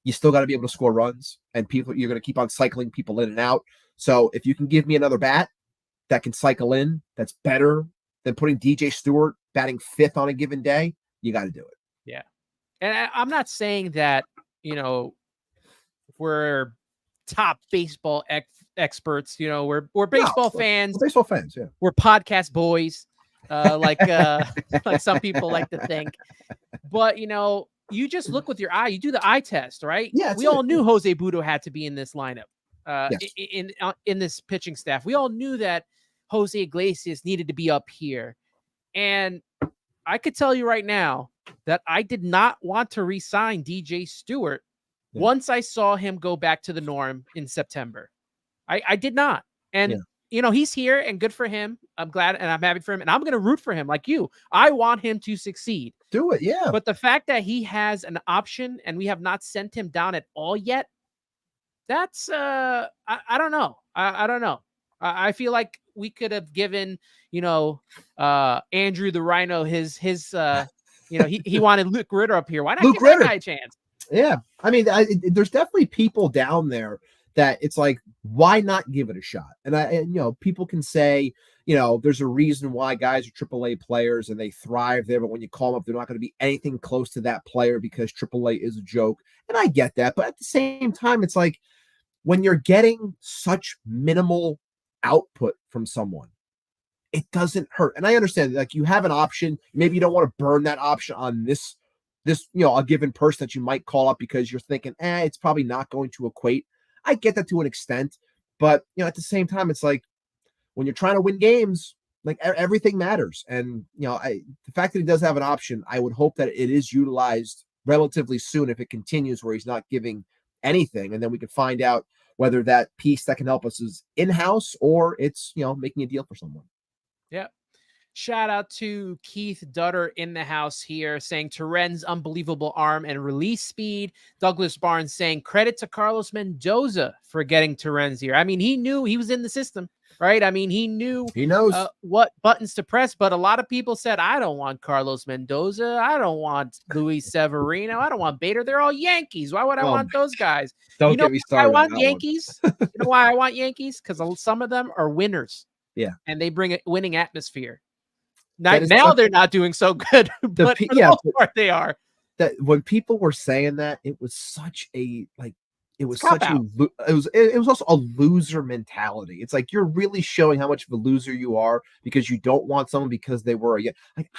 You still got to be able to score runs, and you're going to keep on cycling people in and out. So if you can give me another bat that can cycle in, that's better than putting DJ Stewart batting 5th on a given day, you got to do it. Yeah. And I'm not saying that, we're top baseball experts, we're baseball fans. We're baseball fans, yeah. We're podcast boys. Like some people like to think, but you just look with your eye. You do the eye test, right? Yeah, we all knew Jose Butto had to be in this lineup, in this pitching staff. We all knew that Jose Iglesias needed to be up here, and I could tell you right now that I did not want to re-sign DJ Stewart once I saw him go back to the norm in September. I did not, and. He's here and good for him. I'm glad and I'm happy for him. And I'm going to root for him like you. I want him to succeed. Do it, yeah. But the fact that he has an option and we have not sent him down at all yet, that's, I don't know. I don't know. I feel like we could have given, Andrew the Rhino his he wanted Luke Ritter up here. Why not give that guy a chance? Yeah. I mean, there's definitely people down there that it's like, why not give it a shot? And people can say, there's a reason why guys are AAA players and they thrive there, but when you call them up, they're not going to be anything close to that player because AAA is a joke. And I get that, but at the same time, it's like when you're getting such minimal output from someone, it doesn't hurt. And I understand, like, you have an option. Maybe you don't want to burn that option on this, a given person that you might call up because you're thinking, it's probably not going to equate. I get that to an extent, but at the same time, it's like when you're trying to win games, like everything matters. And the fact that he does have an option, I would hope that it is utilized relatively soon if it continues where he's not giving anything, and then we can find out whether that piece that can help us is in-house or it's making a deal for someone. Yeah. Shout out to Keith Dutter in the house here saying Terren's unbelievable arm and release speed. Douglas Barnes saying credit to Carlos Mendoza for getting Terren's here. I mean, he knew he was in the system, right? I mean, he knows what buttons to press, but a lot of people said, I don't want Carlos Mendoza. I don't want Luis Severino. I don't want Bader. They're all Yankees. Why would I want those guys? Don't get me started. I want Yankees. You know why I want Yankees? Because some of them are winners. Yeah. And they bring a winning atmosphere. Now they're not doing so good, but for the most part they are. That when people were saying that, it was such a it was also a loser mentality. It's like you're really showing how much of a loser you are because you don't want someone because they were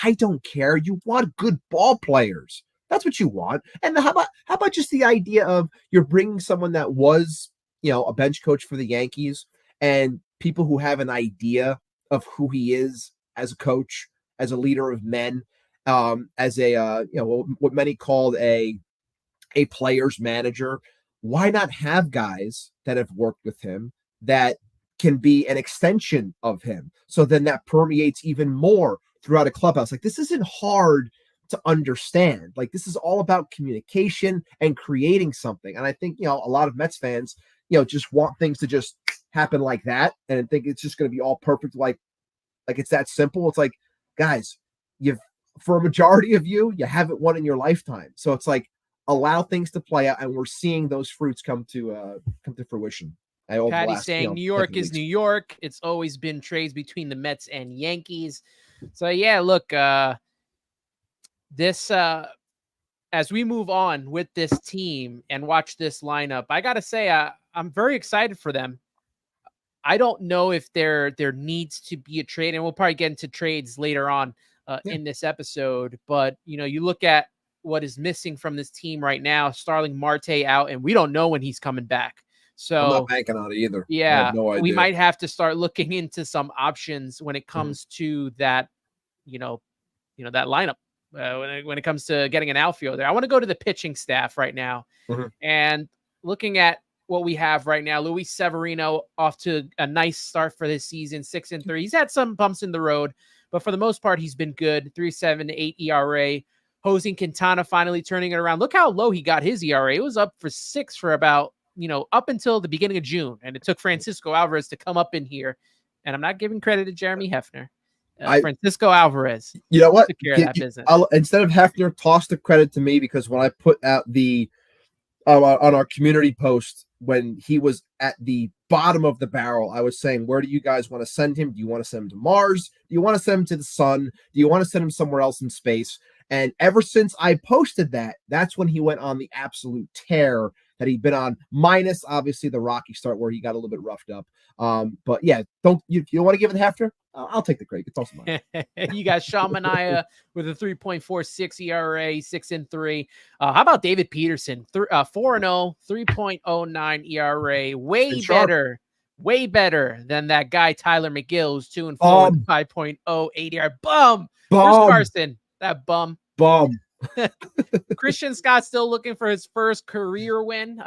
I don't care. You want good ball players. That's what you want. And how about just the idea of you're bringing someone that was a bench coach for the Yankees and people who have an idea of who he is as a coach, as a leader of men, as a what many called a a player's manager, why not have guys that have worked with him that can be an extension of him? So then that permeates even more throughout a clubhouse. Like, this isn't hard to understand. Like, this is all about communication and creating something. And I think, a lot of Mets fans, just want things to just happen like that. And I think it's just going to be all perfect. Like it's that simple. It's like, guys, for a majority of you haven't won in your lifetime. So it's like, allow things to play out, and we're seeing those fruits come to fruition. Patty's saying New York is New York. It's always been trades between the Mets and Yankees. So yeah, look, this as we move on with this team and watch this lineup, I gotta say I'm very excited for them. I don't know if there needs to be a trade, and we'll probably get into trades later on in this episode. But you look at what is missing from this team right now. Starling Marte out, and we don't know when he's coming back. So I'm not banking on it either. Yeah, I have no idea. We might have to start looking into some options when it comes to that, that lineup. When it comes to getting an outfielder, I want to go to the pitching staff right now, and looking at what we have right now. Luis Severino off to a nice start for this season, 6-3. He's had some bumps in the road, but for the most part, he's been good. 3.78 ERA. Jose Quintana finally turning it around. Look how low he got his ERA. It was up for 6 for about, up until the beginning of June. And it took Francisco Alvarez to come up in here. And I'm not giving credit to Jeremy Hefner. Francisco Alvarez. You know what? Took care of that business. Instead of Hefner, toss the credit to me, because when I put out the on our community post, when he was at the bottom of the barrel, I was saying, where do you guys want to send him? Do you want to send him to Mars? Do you want to send him to the sun? Do you want to send him somewhere else in space? And ever since I posted that, that's when he went on the absolute tear that he'd been on, minus obviously the rocky start where he got a little bit roughed up. But yeah, you don't want to give it Hefner? I'll take the credit. It's also mine. You got Sean Manaea with a 3.46 ERA, 6-3. How about David Peterson? 4-0, 3.09 ERA. Way better than that guy Tyler McGill, who's 2-4, 5.08 ERA. Bum. Where's Carson? That bum. Christian Scott still looking for his first career win.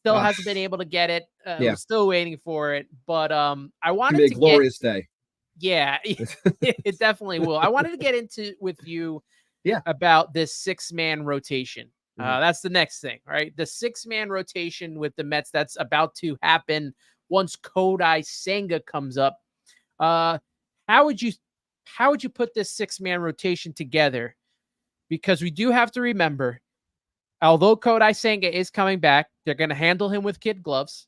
Still hasn't been able to get it. We're still waiting for it. But I wanted to glorious day. Yeah, it definitely will. I wanted to get into with you about this 6-man rotation. That's the next thing, right? The 6-man rotation with the Mets that's about to happen once Kodai Senga comes up. How would you put this 6-man rotation together? Because we do have to remember, although Kodai Senga is coming back, they're going to handle him with kid gloves.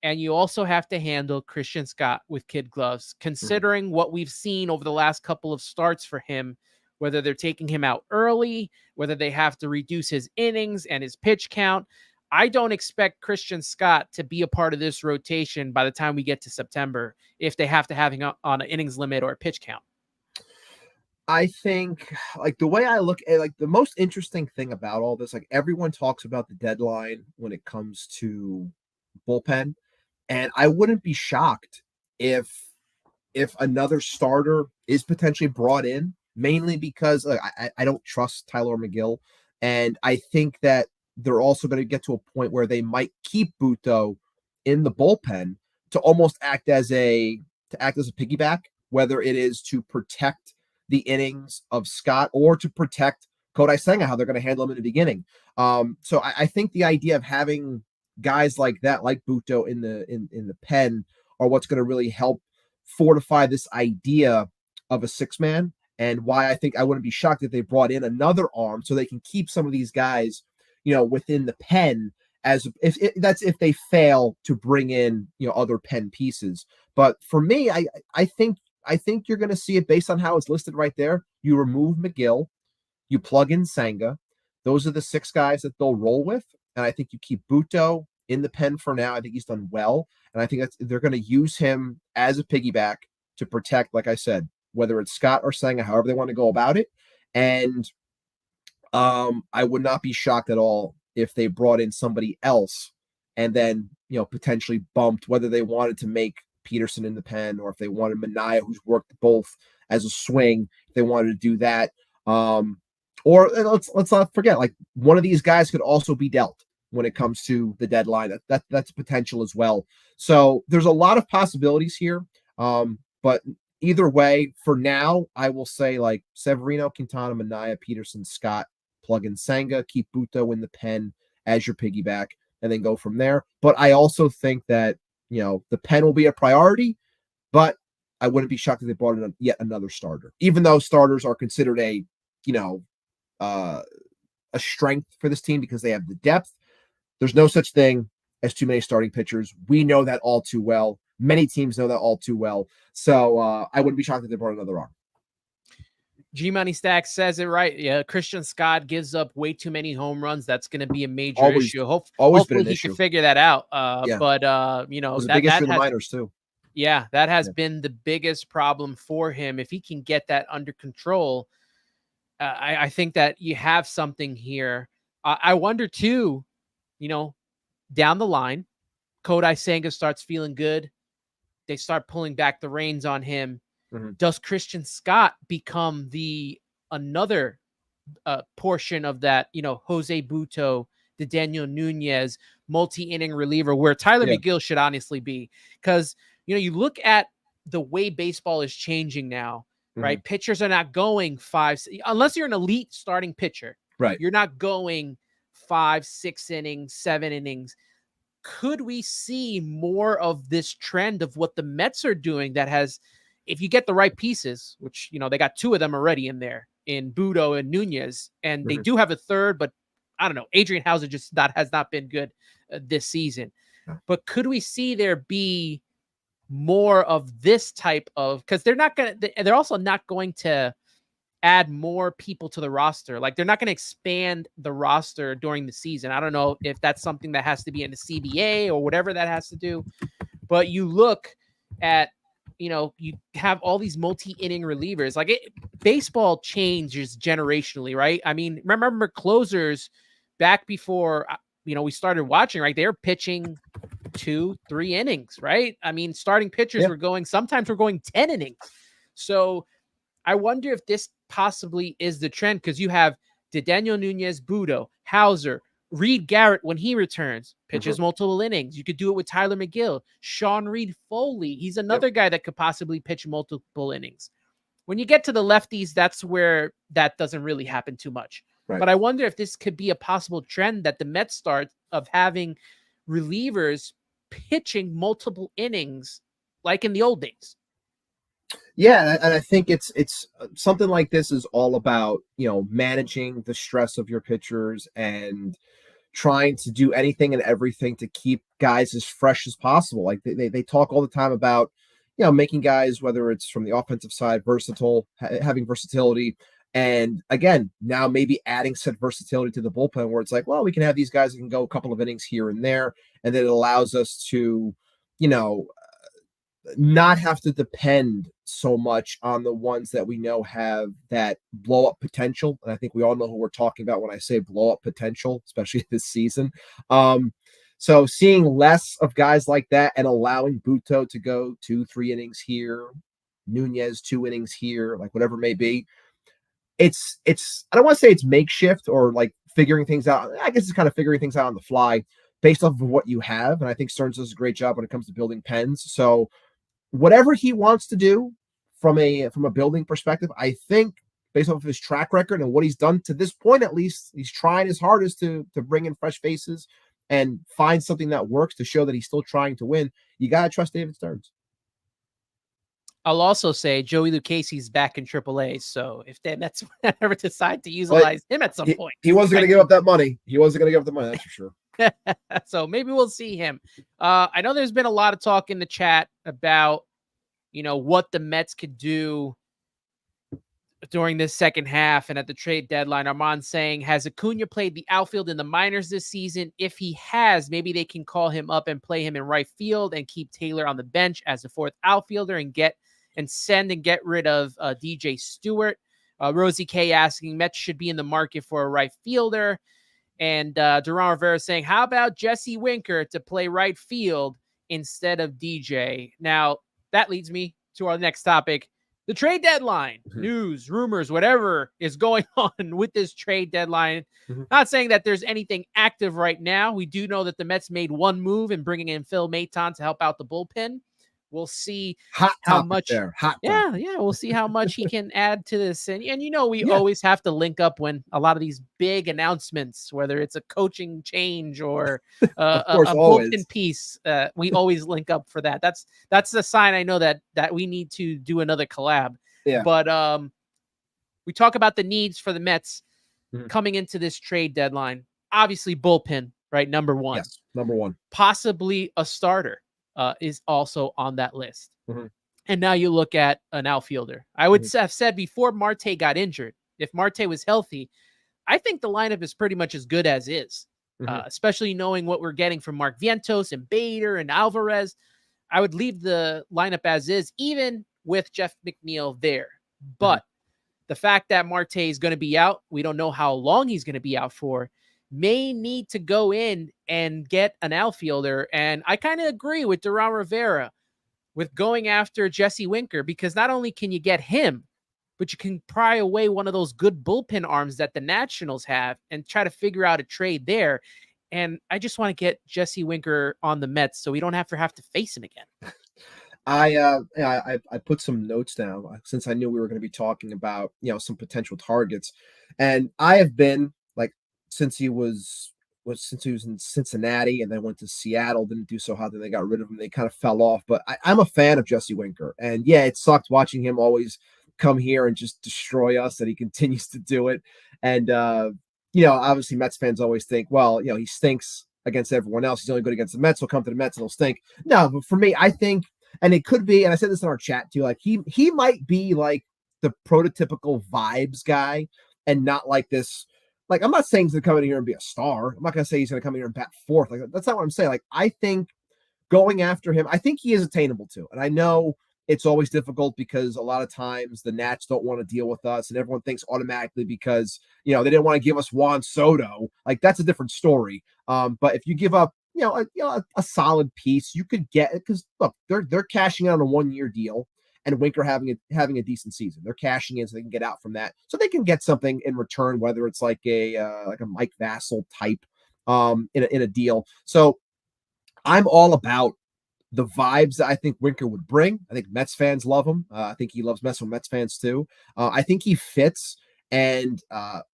And you also have to handle Christian Scott with kid gloves, considering what we've seen over the last couple of starts for him, whether they're taking him out early, whether they have to reduce his innings and his pitch count. I don't expect Christian Scott to be a part of this rotation by the time we get to September, if they have to have him on an innings limit or a pitch count. I think, like, the way I look at, like, the most interesting thing about all this, like, everyone talks about the deadline when it comes to bullpen, and I wouldn't be shocked if another starter is potentially brought in, mainly because I don't trust Tyler McGill, and I think that they're also going to get to a point where they might keep Buto in the bullpen to almost act as a piggyback, whether it is to protect the innings of Scott or to protect Kodai Senga, how they're going to handle him in the beginning. So I think the idea of having guys like that, like Buto in the pen, are what's going to really help fortify this idea of a 6-man, and why I think I wouldn't be shocked if they brought in another arm so they can keep some of these guys, within the pen, as if they fail to bring in, other pen pieces. But for me, I think you're going to see it based on how it's listed right there. You remove McGill, you plug in Senga. Those are the 6 guys that they'll roll with. And I think you keep Buto in the pen for now. I think he's done well. And I think they're going to use him as a piggyback to protect, like I said, whether it's Scott or Senga, however they want to go about it. And I would not be shocked at all if they brought in somebody else and then, potentially bumped, whether they wanted to make Peterson in the pen or if they wanted Manaea, who's worked both as a swing, if they wanted to do that. Or let's not forget, like one of these guys could also be dealt when it comes to the deadline. That's potential as well. So there's a lot of possibilities here. But either way, for now, I will say like Severino, Quintana, Minaya, Peterson, Scott, plug in Senga, keep Buto in the pen as your piggyback, and then go from there. But I also think that, the pen will be a priority, but I wouldn't be shocked if they brought in yet another starter, even though starters are considered a strength for this team because they have the depth. There's no such thing as too many starting pitchers. We know that all too well. Many teams know that all too well. So I wouldn't be shocked if they brought another arm. G Money Stack says it right. Yeah, Christian Scott gives up way too many home runs. That's going to be a major issue. Hopefully he can figure that out. But it was the biggest for the minors too. Yeah, that has been the biggest problem for him. If he can get that under control, I think that you have something here. I wonder too, down the line, Kodai Senga starts feeling good. They start pulling back the reins on him. Mm-hmm. Does Christian Scott become another portion of that, Jose Buto, the Daniel Nunez multi-inning reliever where Tyler McGill should honestly be? Because, you look at the way baseball is changing now, right? Mm-hmm. Pitchers are not going unless you're an elite starting pitcher, right? You're not going 5, 6 innings, 7 innings. Could we see more of this trend of what the Mets are doing that has, if you get the right pieces, which, they got 2 of them already in there in Budo and Nunez, and they do have a third, but I don't know, Adrian Hauser has not been good this season. But could we see there be more of this type of, because they're also not going to add more people to the roster. Like they're not going to expand the roster during the season. I don't know if that's something that has to be in the CBA or whatever that has to do. But you look at, you have all these multi-inning relievers. Like baseball changes generationally, right? I mean, remember closers back before, we started watching, right? They're pitching 2-3 innings, right? I mean, starting pitchers sometimes we're going 10 innings. So I wonder if this possibly is the trend, because you have Daniel Nunez, Budo, Hauser, Reed Garrett when he returns, pitches multiple innings. You could do it with Tyler McGill, Sean Reed Foley. He's another guy that could possibly pitch multiple innings. When you get to the lefties, that's where that doesn't really happen too much. Right. But I wonder if this could be a possible trend that the Mets start of having relievers pitching multiple innings like in the old days. Yeah, and I think it's something like this is all about, managing the stress of your pitchers and trying to do anything and everything to keep guys as fresh as possible. Like they talk all the time about, making guys, whether it's from the offensive side, versatile, having versatility. And again, now maybe adding said versatility to the bullpen where it's like, well, we can have these guys that can go a couple of innings here and there. And then it allows us to, not have to depend so much on the ones that we know have that blow up potential. And I think we all know who we're talking about when I say blow up potential, especially this season. So seeing less of guys like that and allowing Buto to go 2-3 innings here, Nunez 2 innings here, like whatever it may be. It's I don't want to say it's makeshift or like figuring things out. I guess it's kind of figuring things out on the fly based off of what you have. And I think Stearns does a great job when it comes to building pens. So whatever he wants to do from a building perspective, I think based off of his track record and what he's done to this point, at least he's trying his hardest to bring in fresh faces and find something that works to show that he's still trying to win. You got to trust David Stearns. I'll also say Joey Lucchese's back in AAA. So if the Mets ever decide to utilize him at some point, he wasn't going to give up that money. That's for sure. So maybe we'll see him. I know there's been a lot of talk in the chat about, what the Mets could do during this second half and at the trade deadline. Armand saying, has Acuna played the outfield in the minors this season? If he has, maybe they can call him up and play him in right field and keep Taylor on the bench as the 4th outfielder and get rid of DJ Stewart. Rosie K asking, Mets should be in the market for a right fielder. And Duran Rivera saying, how about Jesse Winker to play right field instead of DJ? Now, that leads me to our next topic. the trade deadline, news, rumors, whatever is going on with this trade deadline. Not saying that there's anything active right now. We do know that the Mets made one move in bringing in Phil Maton to help out the bullpen. We'll see how much there. Yeah, we'll see how much he can add to this. And you know, we always have to link up when a lot of these big announcements, whether it's a coaching change or a bullpen piece, we always link up for that. That's the sign I know that we need to do another collab. Yeah. But we talk about the needs for the Mets coming into this trade deadline. Obviously, bullpen, right? Number one. Yes, number one. Possibly a starter. Is also on that list. And now you look at an outfielder. I would have said before Marte got injured, if Marte was healthy, I think the lineup is pretty much as good as is, especially knowing what we're getting from Mark Vientos and Bader and Alvarez. I would leave the lineup as is, even with Jeff McNeil there. But the fact that Marte is going to be out, we don't know how long he's going to be out for, may need to go in and get an outfielder. And I kind of agree with Duran Rivera with going after Jesse Winker, because not only can you get him, but you can pry away one of those good bullpen arms that the Nationals have and try to figure out a trade there. And I just want to get Jesse Winker on the Mets so we don't have to face him again. I put some notes down since I knew we were going to be talking about, some potential targets. And I have been since he was in Cincinnati and then went to Seattle, didn't do so hot, then they got rid of him. They kind of fell off, but I'm a fan of Jesse Winker. And yeah, it sucked watching him always come here and just destroy us, that he continues to do it. And, obviously Mets fans always think, well, he stinks against everyone else. He's only good against the Mets. He'll come to the Mets and he'll stink. No, but for me, I think, and it could be, and I said this in our chat too, he might be like the prototypical vibes guy and not like this. I'm not saying he's going to come in here and be a star. I'm not going to say he's going to come in here and bat fourth. That's not what I'm saying. I think going after him, I think he is attainable too. And I know it's always difficult because a lot of times the Nats don't want to deal with us, and everyone thinks automatically because, they didn't want to give us Juan Soto. That's a different story. But if you give up, a solid piece, you could get it, because look, they're cashing out on a 1-year deal. And Winker having a decent season. They're cashing in so they can get out from that. So they can get something in return, whether it's like a Mike Vassell type in a deal. So I'm all about the vibes that I think Winker would bring. I think Mets fans love him. I think he loves messing with Mets fans too. I think he fits, and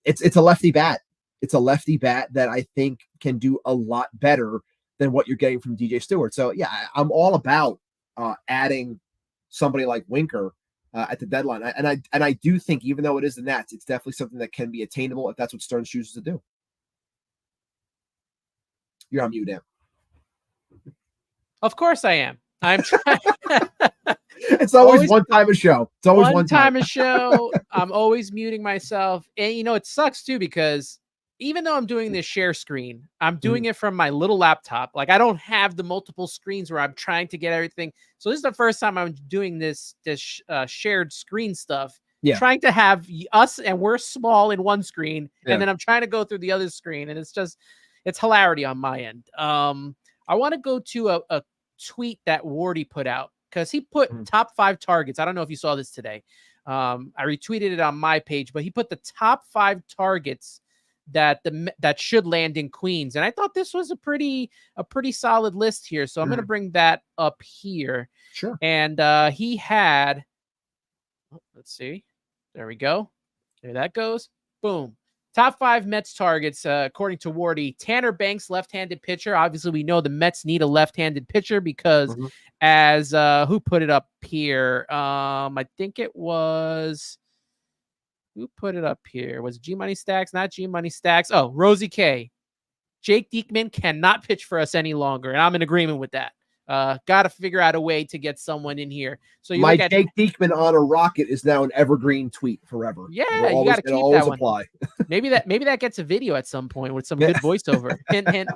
it's a lefty bat. It's a lefty bat that I think can do a lot better than what you're getting from DJ Stewart. So yeah, I'm all about adding somebody like Winker at the deadline. And I do think, even though it is the Nats, it's definitely something that can be attainable if that's what Stearns chooses to do. You're on mute, Dan. Of course I am. I'm trying. It's always one time a show. It's always one time a show. I'm always muting myself. And it sucks too, because even though I'm doing this share screen, I'm doing it from my little laptop. I don't have the multiple screens where I'm trying to get everything. So this is the first time I'm doing this shared screen stuff. Yeah. Trying to have us, and we're small in one screen, and then I'm trying to go through the other screen, and it's hilarity on my end. I want to go to a tweet that Wardy put out, because he put top 5 targets. I don't know if you saw this today. I retweeted it on my page, but he put the top 5 targets that should land in Queens. And I thought this was a pretty solid list here. So I'm going to bring that up here. Sure. And he had, let's see, there we go. There that goes. Boom. Top 5 Mets targets, according to Wardy. Tanner Banks, left-handed pitcher. Obviously, we know the Mets need a left-handed pitcher because as who put it up here? I think it was... Who put it up here? Was it G Money Stacks? Not G Money Stacks. Oh, Rosie K. Jake Diekman cannot pitch for us any longer, and I'm in agreement with that. Got to figure out a way to get someone in here. So you look at Jake Diekman on a rocket is now an evergreen tweet forever. Yeah, you got to keep that one. Apply. maybe that gets a video at some point with some good voiceover. Hint, hint.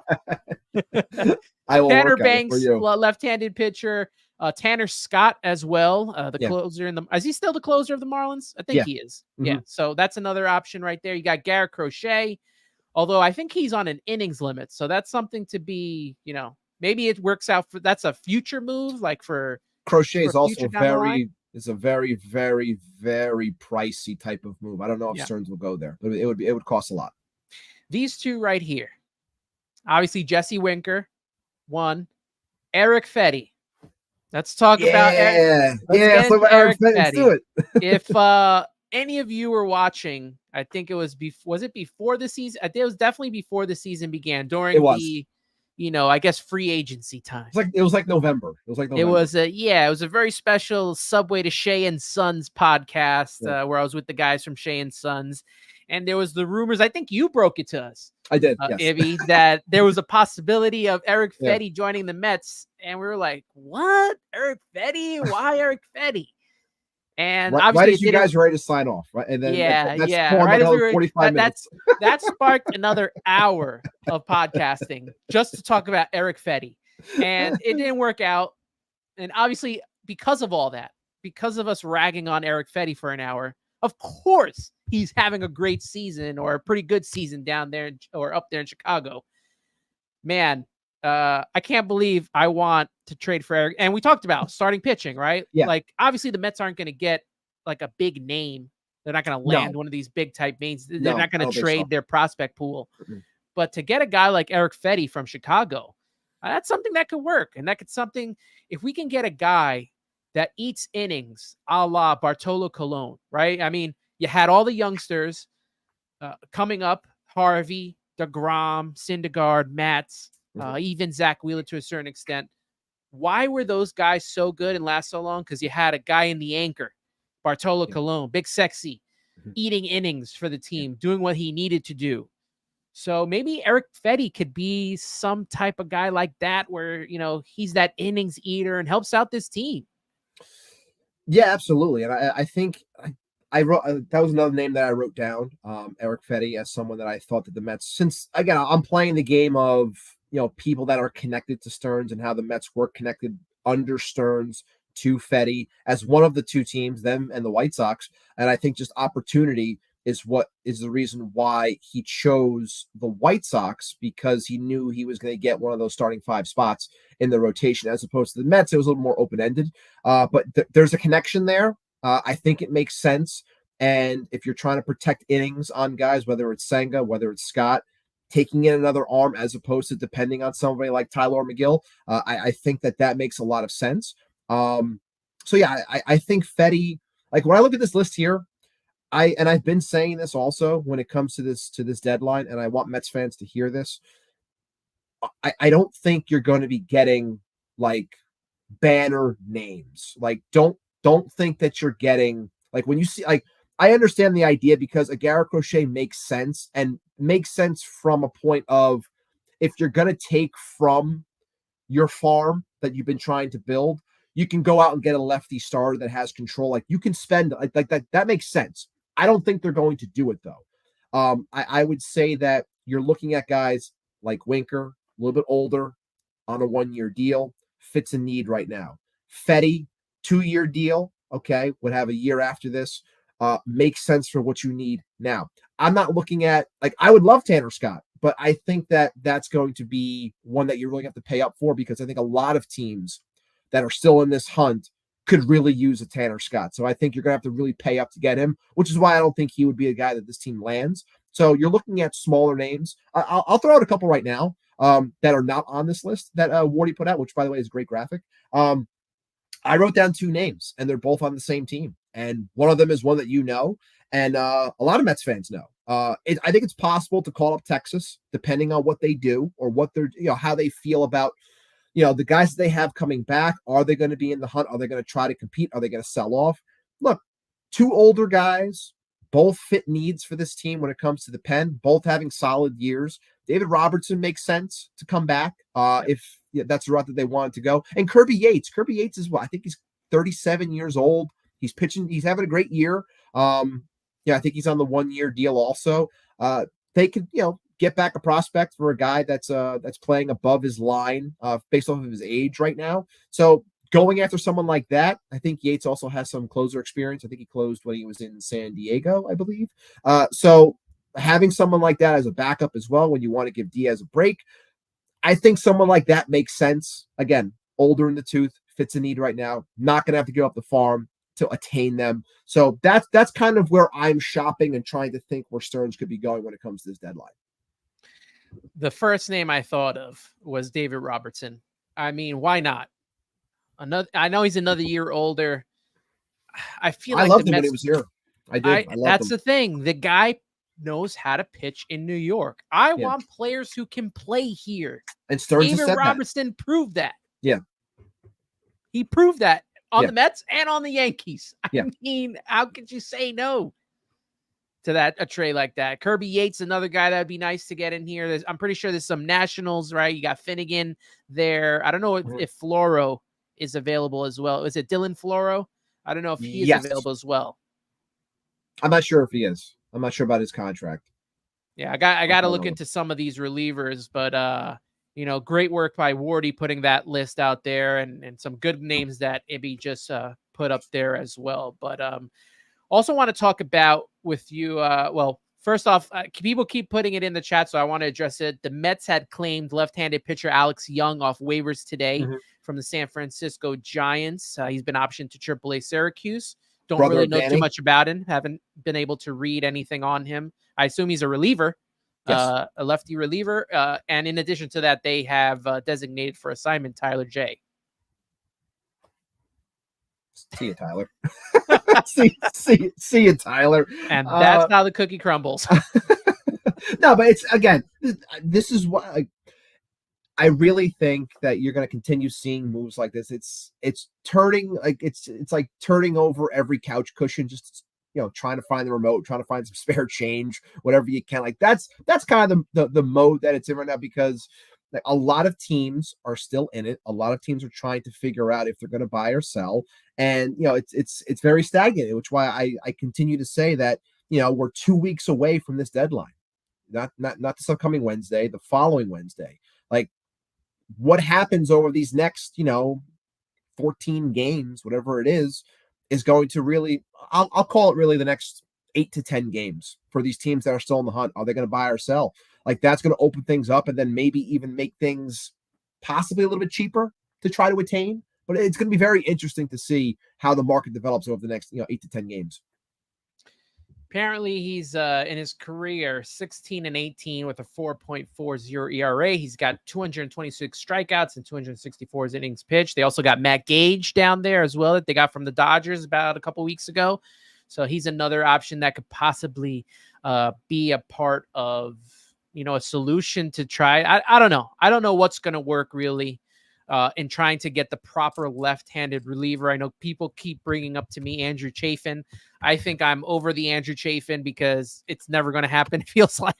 Tanner Banks, left-handed pitcher. Tanner Scott as well, the closer in the. Is he still the closer of the Marlins? I think he is. Yeah, so that's another option right there. You got Garrett Crochet, although I think he's on an innings limit, so that's something to be, maybe it works out for. That's a future move, for Crochet is also very It's a very, very, very pricey type of move. I don't know if Stearns will go there, but it would cost a lot. These two right here. Obviously, Jesse Winker, one. Eric Fetty. Let's talk about Eric. Let's talk about Eric Fetty. Let's do it. If any of you were watching, I think it was it before the season? I think it was definitely before the season began, during the, I guess, free agency time. It was like November. It was a very special Subway to Shea and Sons podcast where I was with the guys from Shea and Sons. And there was the rumors, I think you broke it to us. I did, yes. Ivy, that there was a possibility of Eric Fetty joining the Mets. And we were like, what? Eric Fetty? Why Eric Fetty? And why did you guys ready to sign off? Right? And then right as we were, 45 minutes. That sparked another hour of podcasting just to talk about Eric Fetty. And it didn't work out. And obviously, because of all that, because of us ragging on Eric Fetty for an hour, of course, he's having a great season, or a pretty good season down there or up there in Chicago. Man, I can't believe I want to trade for Eric. And we talked about starting pitching, right? Yeah. Like, obviously, the Mets aren't going to get like a big name. They're not going to land one of these big type names. They're not going to trade their prospect pool. Mm-hmm. But to get a guy like Eric Fetty from Chicago, that's something that could work. And that could something, if we can get a guy that eats innings a la Bartolo Colon, right? I mean, you had all the youngsters coming up, Harvey, DeGrom, Syndergaard, Matz, even Zach Wheeler to a certain extent. Why were those guys so good and last so long? Because you had a guy in the anchor, Bartolo Colon, big sexy, eating innings for the team, doing what he needed to do. So maybe Eric Fetty could be some type of guy like that where, he's that innings eater and helps out this team. Yeah, absolutely. And I think I wrote, that was another name that I wrote down, Eric Fetty, as someone that I thought that the Mets, since again, I'm playing the game of, people that are connected to Stearns and how the Mets were connected under Stearns to Fetty as one of the two teams, them and the White Sox. And I think just opportunity is what is the reason why he chose the White Sox, because he knew he was going to get one of those starting 5 spots in the rotation, as opposed to the Mets. It was a little more open-ended, but there's a connection there. I think it makes sense. And if you're trying to protect innings on guys, whether it's Senga, whether it's Scott, taking in another arm as opposed to depending on somebody like Tyler McGill, I think that makes a lot of sense. So yeah, I think Fetty, like when I look at this list here, I've been saying this also when it comes to this deadline, and I want Mets fans to hear this. I don't think you're going to be getting like banner names. Like don't think that you're getting, like, when you see, like, I understand the idea because a Garrett Crochet makes sense, and makes sense from a point of, if you're going to take from your farm that you've been trying to build, you can go out and get a lefty starter that has control. Like, you can spend like that makes sense. I don't think they're going to do it though. I would say that you're looking at guys like Winker, a little bit older, on a 1-year deal, fits a need right now. Fetty, 2-year deal, okay, would have a year after this. Makes sense for what you need now. I'm not looking at, like, I would love Tanner Scott, but I think that that's going to be one that you really have to pay up for, because I think a lot of teams that are still in this hunt could really use a Tanner Scott. So I think you're going to have to really pay up to get him, which is why I don't think he would be a guy that this team lands. So you're looking at smaller names. I'll throw out a couple right now that are not on this list that Wardy put out, which, by the way, is a great graphic. I wrote down 2 names, and they're both on the same team. And one of them is one that and a lot of Mets fans know. I think it's possible to call up Texas, depending on what they do or what they're, how they feel about, the guys that they have coming back. Are they going to be in the hunt? Are they going to try to compete? Are they going to sell off? Look, 2 older guys, both fit needs for this team when it comes to the pen, both having solid years. David Robertson makes sense to come back if that's the route that they wanted to go. And Kirby Yates is I think he's 37 years old. He's pitching. He's having a great year. I think he's on the 1-year deal also. They could, get back a prospect for a guy that's playing above his line based off of his age right now. So going after someone like that, I think Yates also has some closer experience. I think he closed when he was in San Diego, I believe. So having someone like that as a backup as well, when you want to give Diaz a break, I think someone like that makes sense. Again, older in the tooth, fits a need right now. Not going to have to give up the farm. to attain them. So that's kind of where I'm shopping and trying to think where Stearns could be going when it comes to this deadline. The first name I thought of was David Robertson. I mean, why not? I know he's another year older. I feel like loved him when he was here. I did. That's the thing. The guy knows how to pitch in New York. I want players who can play here. And Stearns David Robertson proved that. Yeah. He proved that on the Mets and on the Yankees. I mean, how could you say no to that, a trade like that? Kirby Yates, another guy that would be nice to get in here. I'm pretty sure there's some Nationals, right? You got Finnegan there. I don't know if Floro is available as well. Is it Dylan Floro? I don't know if he is available as well. I'm not sure if he is. I'm not sure about his contract. Yeah, I got to look into some of these relievers, but you know, great work by Wardy putting that list out there, and some good names that Ibby just put up there as well. But also want to talk about with you. Well, first off, people keep putting it in the chat, so I want to address it. The Mets had claimed left-handed pitcher Alex Young off waivers today from the San Francisco Giants. He's been optioned to AAA Syracuse. Don't really know too much about him. Haven't been able to read anything on him. I assume he's a reliever, a lefty reliever. And in addition to that, they have designated for assignment Tyler J. See you, Tyler. see you, Tyler. And that's how the cookie crumbles. No, but it's, again, this is what I really think that you're going to continue seeing moves like this. It's turning it's like turning over every couch cushion, just, you know, trying to find the remote, trying to find some spare change, whatever you can. Like that's kind of the mode that it's in right now, because like a lot of teams are still in it. A lot of teams are trying to figure out if they're going to buy or sell, and you know it's very stagnant. Which is why I continue to say that, you know, we're 2 weeks away from this deadline. Not this upcoming Wednesday, the following Wednesday. Like, what happens over these next, you know, 14 games, whatever it is going to really, I'll call it really the next 8 to 10 games for these teams that are still in the hunt. Are they going to buy or sell? Like, that's going to open things up, and then maybe even make things possibly a little bit cheaper to try to attain. But it's going to be very interesting to see how the market develops over the next, you know, 8 to 10 games. Apparently, he's in his career 16-18 with a 4.40 ERA. He's got 226 strikeouts and 264 innings pitched. They also got Matt Gage down there as well that they got from the Dodgers about a couple weeks ago. So he's another option that could possibly be a part of, you know, a solution to try. I don't know. I don't know what's going to work really in trying to get the proper left-handed reliever. I know people keep bringing up to me Andrew Chafin. I think I'm over the Andrew Chafin because it's never going to happen. It feels like.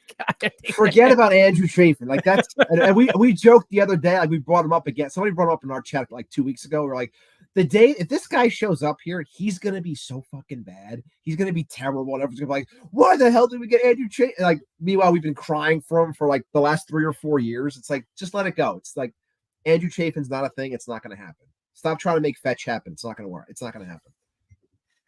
Forget about Andrew Chafin. Like, that's, and we joked the other day, like we brought him up again. Somebody brought him up in our chat like 2 weeks ago. We're like, if this guy shows up here, he's going to be so fucking bad. He's going to be terrible. And everyone's going to be like, why the hell did we get Andrew Chafin? Like, meanwhile, we've been crying for him for like the last 3 or 4 years. It's like, just let it go. It's like, Andrew Chafin's not a thing. It's not going to happen. Stop trying to make fetch happen. It's not going to work. It's not going to happen.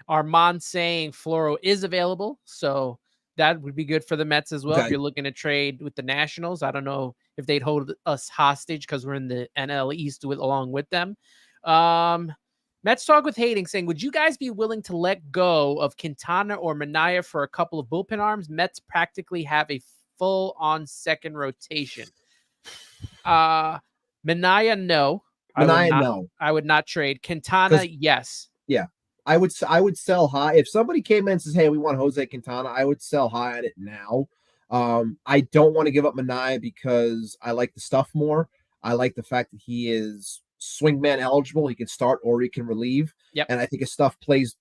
Armand saying Floro is available, so that would be good for the Mets as well. Okay. If you're looking to trade with the Nationals, I don't know if they'd hold us hostage because we're in the NL East along with them. Mets Talk with Hating saying, would you guys be willing to let go of Quintana or Minaya for a couple of bullpen arms? Mets practically have a full-on second rotation. Minaya, no. No. I would not trade. Quintana, yes. Yeah. I would sell high. If somebody came in and says, hey, we want Jose Quintana, I would sell high on it now. I don't want to give up Minaya because I like the stuff more. I like the fact that he is swingman eligible. He can start or he can relieve. Yep. And I think his stuff plays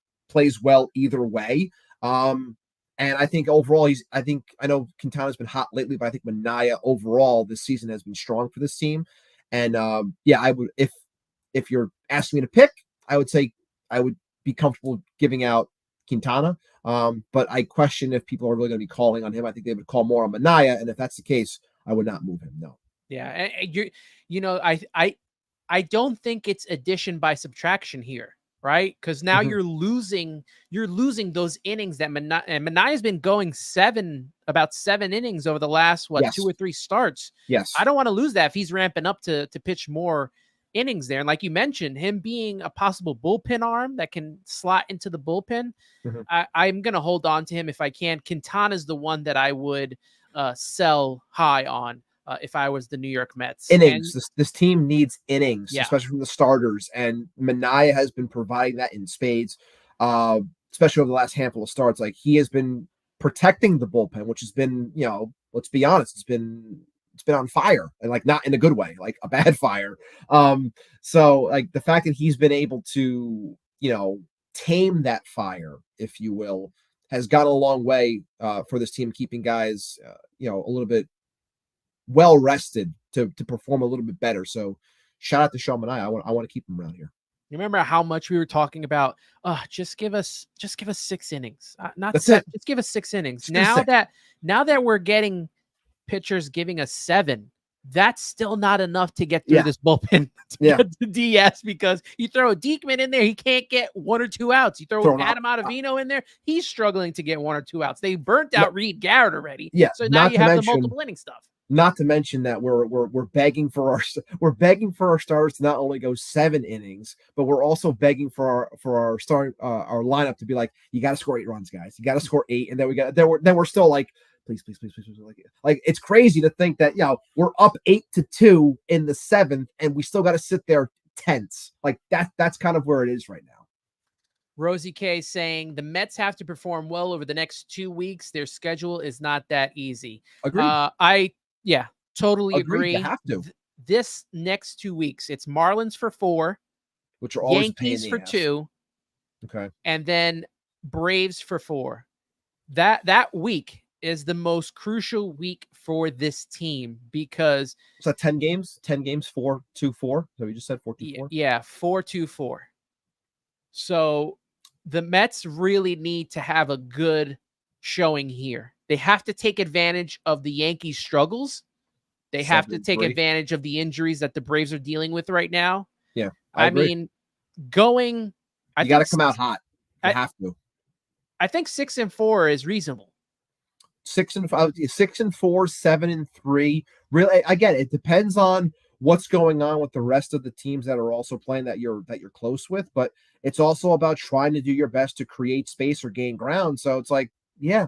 well either way. And I think overall, I know Quintana's been hot lately, but I think Minaya overall this season has been strong for this team. And I would, if you're asking me to pick, I would say I would be comfortable giving out Quintana. But I question if people are really going to be calling on him. I think they would call more on Minaya. And if that's the case, I would not move him. No. Yeah. And I don't think it's addition by subtraction here. Right. Because now you're losing those innings that Manaya's been going about 7 innings over the last 2 or 3 starts. Yes. I don't want to lose that if he's ramping up to pitch more innings there. And like you mentioned, him being a possible bullpen arm that can slot into the bullpen, I'm going to hold on to him if I can. Quintana's the one that I would sell high on if I was the New York Mets. Innings. This team needs innings, Yeah. especially from the starters. And Manaea has been providing that in spades, especially over the last handful of starts. Like, he has been protecting the bullpen, which has been, you know, let's be honest, it's been on fire, and like not in a good way, like a bad fire. So like the fact that he's been able to, you know, tame that fire, if you will, has gone a long way for this team, keeping guys, you know, a little bit well rested to perform a little bit better. So shout out to Shea. I want to keep him around here. You remember how much we were talking about? Just give us 6 innings, That's it. Just give us 6 innings. Just Now that we're getting pitchers giving us 7, that's still not enough to get through this bullpen to get the DS, because you throw a Diekman in there, he can't get 1 or 2 outs. You throw Adam Ottavino in there, he's struggling to get 1 or 2 outs. They burnt out Reed Garrett already. Yeah. So now you have the multiple inning stuff. Not to mention that we're begging for our starters to not only go 7 innings, but we're also begging for our lineup to be like, you got to score 8 runs, guys. You got to score 8, and then we're still like, please, like it's crazy to think that, you know, we're up 8-2 in the 7th, and we still got to sit there tense. Like that's kind of where it is right now. Rosie K saying the Mets have to perform well over the next 2 weeks. Their schedule is not that easy. Agreed. Yeah, totally agree. You have to. This next 2 weeks, it's Marlins for 4, which are always Yankees for 2, okay, and then Braves for 4. That week is the most crucial week for this team, because it's 10 games, 4-2-4. So we just said 4-2-4. Yeah, 4-2-4. So the Mets really need to have a good showing here. They have to take advantage of the Yankees' struggles. They have to take advantage of the injuries that the Braves are dealing with right now. Yeah, I mean, you got to come out hot. You have to. I think 6-4 is reasonable. 6-4, 7-3. Really, again, it depends on what's going on with the rest of the teams that are also playing that you're close with. But it's also about trying to do your best to create space or gain ground. So it's like, yeah,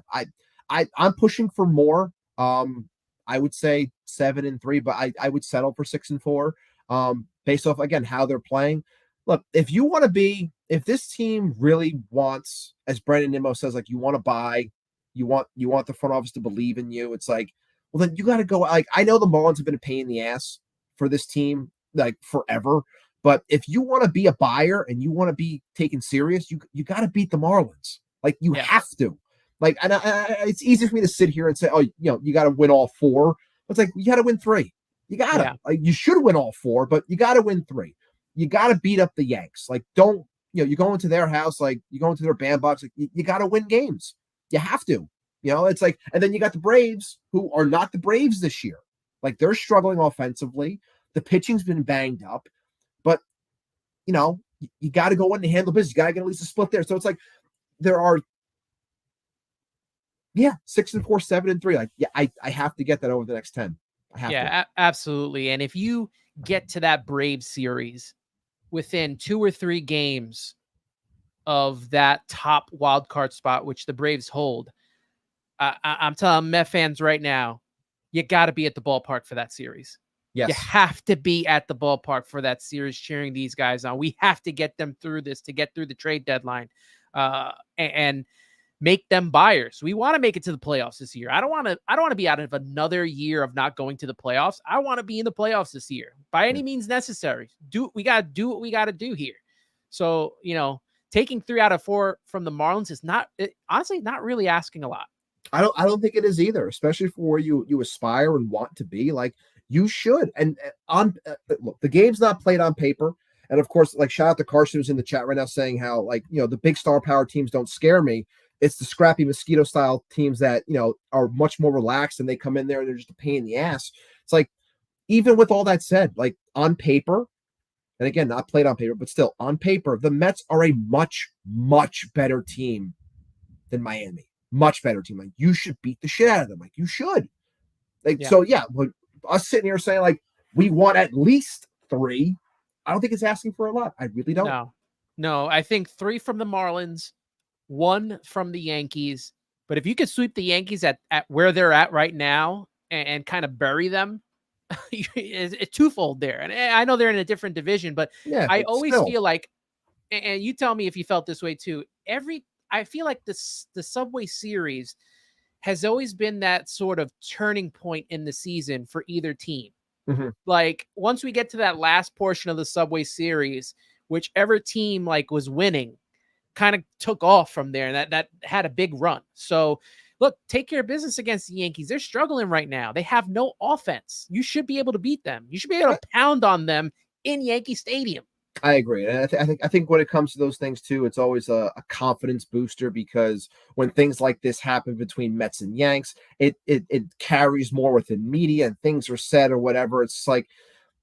I'm pushing for more. I would say 7-3, but I would settle for 6-4. Based off, again, how they're playing. Look, if this team really wants, as Brandon Nimmo says, like, you want to buy, you want the front office to believe in you. It's like, well, then you got to go. Like, I know the Marlins have been a pain in the ass for this team, like, forever. But if you want to be a buyer and you want to be taken serious, you got to beat the Marlins. Like, you have to. Like, and it's easy for me to sit here and say, oh, you know, you got to win all 4. It's like, you got to win 3. You got to. Yeah. Like, you should win all 4, but you got to win 3. You got to beat up the Yanks. Like, don't, you know, you go into their house, like, you go into their bandbox, like, you got to win games. You have to. You know, it's like, and then you got the Braves, who are not the Braves this year. Like, they're struggling offensively. The pitching's been banged up, but, you know, you got to go in and handle business. You got to get at least a split there. So it's like, there are, 6-4, 7-3. Like, I have to get that over the next 10. I have to. Absolutely. And if you get to that Braves series within 2 or 3 games of that top wild card spot, which the Braves hold, I'm telling Met fans right now, you got to be at the ballpark for that series. Yes. You have to be at the ballpark for that series, cheering these guys on. We have to get them through this to get through the trade deadline, and make them buyers. We want to make it to the playoffs this year. I don't want to be out of another year of not going to the playoffs. I want to be in the playoffs this year by any means necessary. We got to do what we got to do here. So, you know, taking 3 out of 4 from the Marlins is honestly not really asking a lot. I don't think it is either, especially for where you aspire and want to be. Like, you should. And look, the game's not played on paper. And of course, like, shout out to Carson, who's in the chat right now saying how, like, you know, the big star power teams don't scare me. It's the scrappy mosquito style teams that, you know, are much more relaxed, and they come in there and they're just a pain in the ass. It's like, even with all that said, like, on paper, and again, not played on paper, but still on paper, the Mets are a much, much better team than Miami. Much better team. Like, you should beat the shit out of them. Like, you should. Like, so yeah, us sitting here saying, like, we want at least 3. I don't think it's asking for a lot. I really don't. No, I think 3 from the Marlins, 1 from the Yankees. But if you could sweep the Yankees at where they're at right now and kind of bury them, it's twofold there. And I know they're in a different division, but yeah, I always feel like, and you tell me if you felt this way too, I feel like the Subway Series has always been that sort of turning point in the season for either team. Mm-hmm. Like once we get to that last portion of the Subway Series, whichever team like was winning kind of took off from there, and that had a big run. So look, take care of business against the Yankees. They're struggling right now. They have no offense. You should be able to beat them. You should be able to pound on them in Yankee Stadium. I agree. And I think when it comes to those things too, it's always a confidence booster, because when things like this happen between Mets and Yanks, it carries more within media and things are said or whatever. It's like,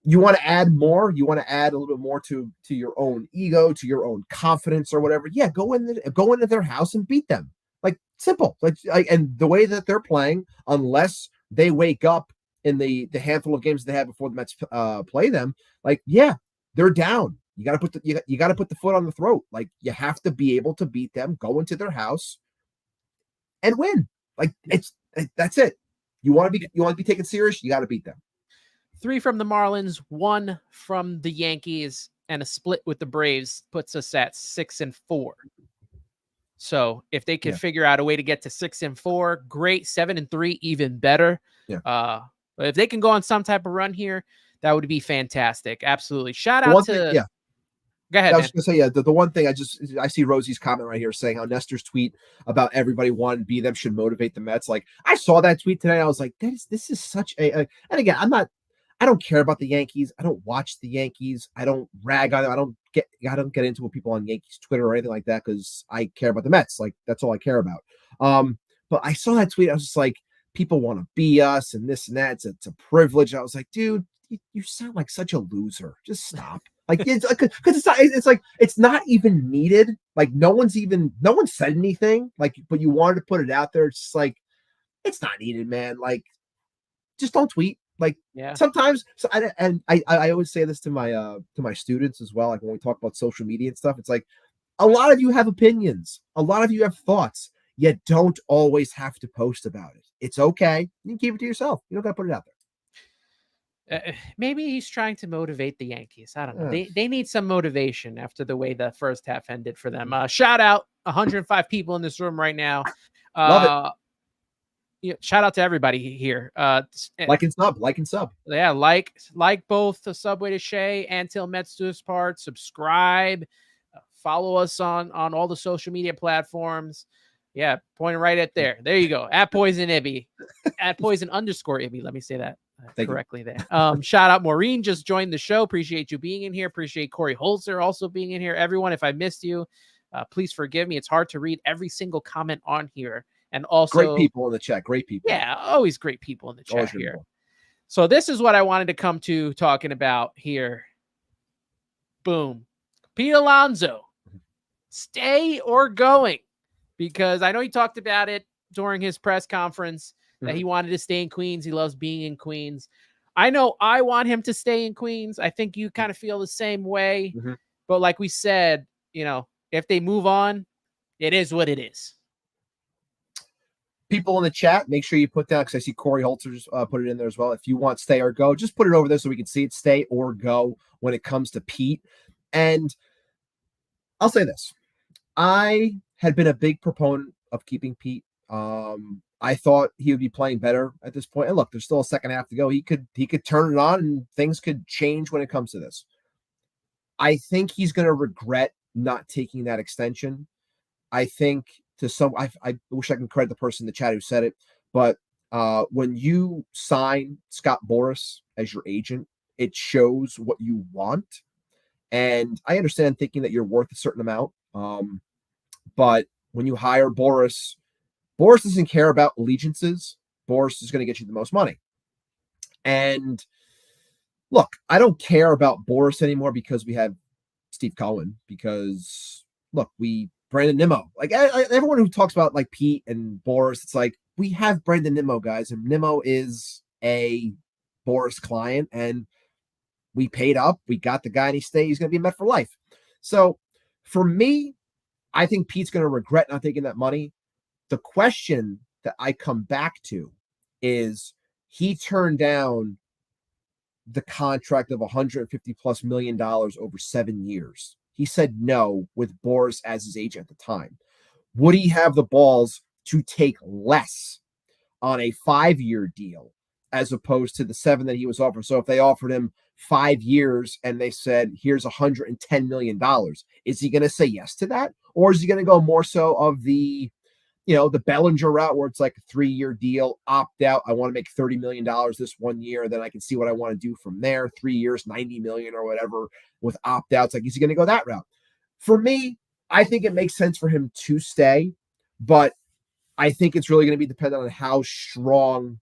you want to add more, you want to add a little bit more to your own ego, to your own confidence or whatever. Yeah, go into their house and beat them. Like, simple. Like, and the way that they're playing, unless they wake up in the handful of games they have before the Mets play them, like, yeah, they're down. You got to put you got to put the foot on the throat. Like, you have to be able to beat them, go into their house and win. Like, that's it. You want to be taken serious, you got to beat them. 3 from the Marlins, 1 from the Yankees, and a split with the Braves puts us at 6-4. So if they can figure out a way to get to 6-4, great. 7-3, even better. Yeah. But if they can go on some type of run here, that would be fantastic. Absolutely. Shout out to Go ahead. I was going to say, the one thing I see Rosie's comment right here saying how Nestor's tweet about everybody wanting to be them should motivate the Mets. Like, I saw that tweet today. I was like, this is such a and again, I don't care about the Yankees. I don't watch the Yankees. I don't rag on them. I don't get into with people on Yankees Twitter or anything like that, because I care about the Mets. Like, that's all I care about. But I saw that tweet. I was just like, people want to be us and this and that. It's a privilege. I was like, dude, you sound like such a loser. Just stop. Like, it's like, because it's not even needed. Like, no one said anything. Like, but you wanted to put it out there. It's just like, it's not needed, man. Like, just don't tweet. Like, sometimes, I always say this to my students as well. Like, when we talk about social media and stuff, it's like, a lot of you have opinions, a lot of you have thoughts, yet don't always have to post about it. It's okay. You can keep it to yourself. You don't got to put it out there. Maybe he's trying to motivate the Yankees. I don't know. They need some motivation after the way the first half ended for them. Shout out 105 people in this room right now. Love it. Shout out to everybody here. Like and sub. Yeah, like both the Subway to Shea and Til Mets Do Us Part. Subscribe. Follow us on all the social media platforms. Yeah, pointing right at there. There you go. At Poison Ibby. At Poison_Ibby. Let me say that correctly there. Shout out Maureen, just joined the show. Appreciate you being in here. Appreciate Corey Holzer also being in here. Everyone, if I missed you, please forgive me. It's hard to read every single comment on here. And also, great people in the chat. Great people. Yeah, always great people in the chat here. So this is what I wanted to come to talking about here. Boom. Pete Alonso, stay or going? Because I know he talked about it during his press conference that he wanted to stay in Queens. He loves being in Queens. I know I want him to stay in Queens. I think you kind of feel the same way. But like we said, if they move on, it is what it is. People in the chat, make sure you put down, because I see Corey Holzer's put it in there as well. If you want stay or go, just put it over there so we can see it, stay or go, when it comes to Pete. And I'll say this. I had been a big proponent of keeping Pete. I thought he would be playing better at this point. And look, there's still a second half to go. He could turn it on and things could change when it comes to this. I think he's going to regret not taking that extension. I think I wish I can credit the person in the chat who said it, but when you sign Scott Boras as your agent, it shows what you want. And I understand thinking that you're worth a certain amount. But when you hire Boras doesn't care about allegiances. Boras is going to get you the most money. And look, I don't care about Boras anymore because we have Steve Cohen, because look, Brandon Nimmo, like everyone who talks about like Pete and Boras, it's like, we have Brandon Nimmo, guys, and Nimmo is a Boras client, and We paid up. We got the guy, and he's going to be a Met for life. So for me, I think Pete's going to regret not taking that money. The question that I come back to is he turned down the contract of $150+ million over 7 years. He said no with Boris as his agent at the time. Would he have the balls to take less on a 5-year deal as opposed to the 7 that he was offered? So if they offered him 5 years and they said, here's $110 million, is he going to say yes to that? Or is he going to go more so of the, the Bellinger route where it's like a 3-year deal, opt out? I want to make $30 million this 1 year. Then I can see what I want to do from there. 3 years, $90 million or whatever with opt outs. Like, is he going to go that route? For me, I think it makes sense for him to stay, but I think it's really going to be dependent on how strong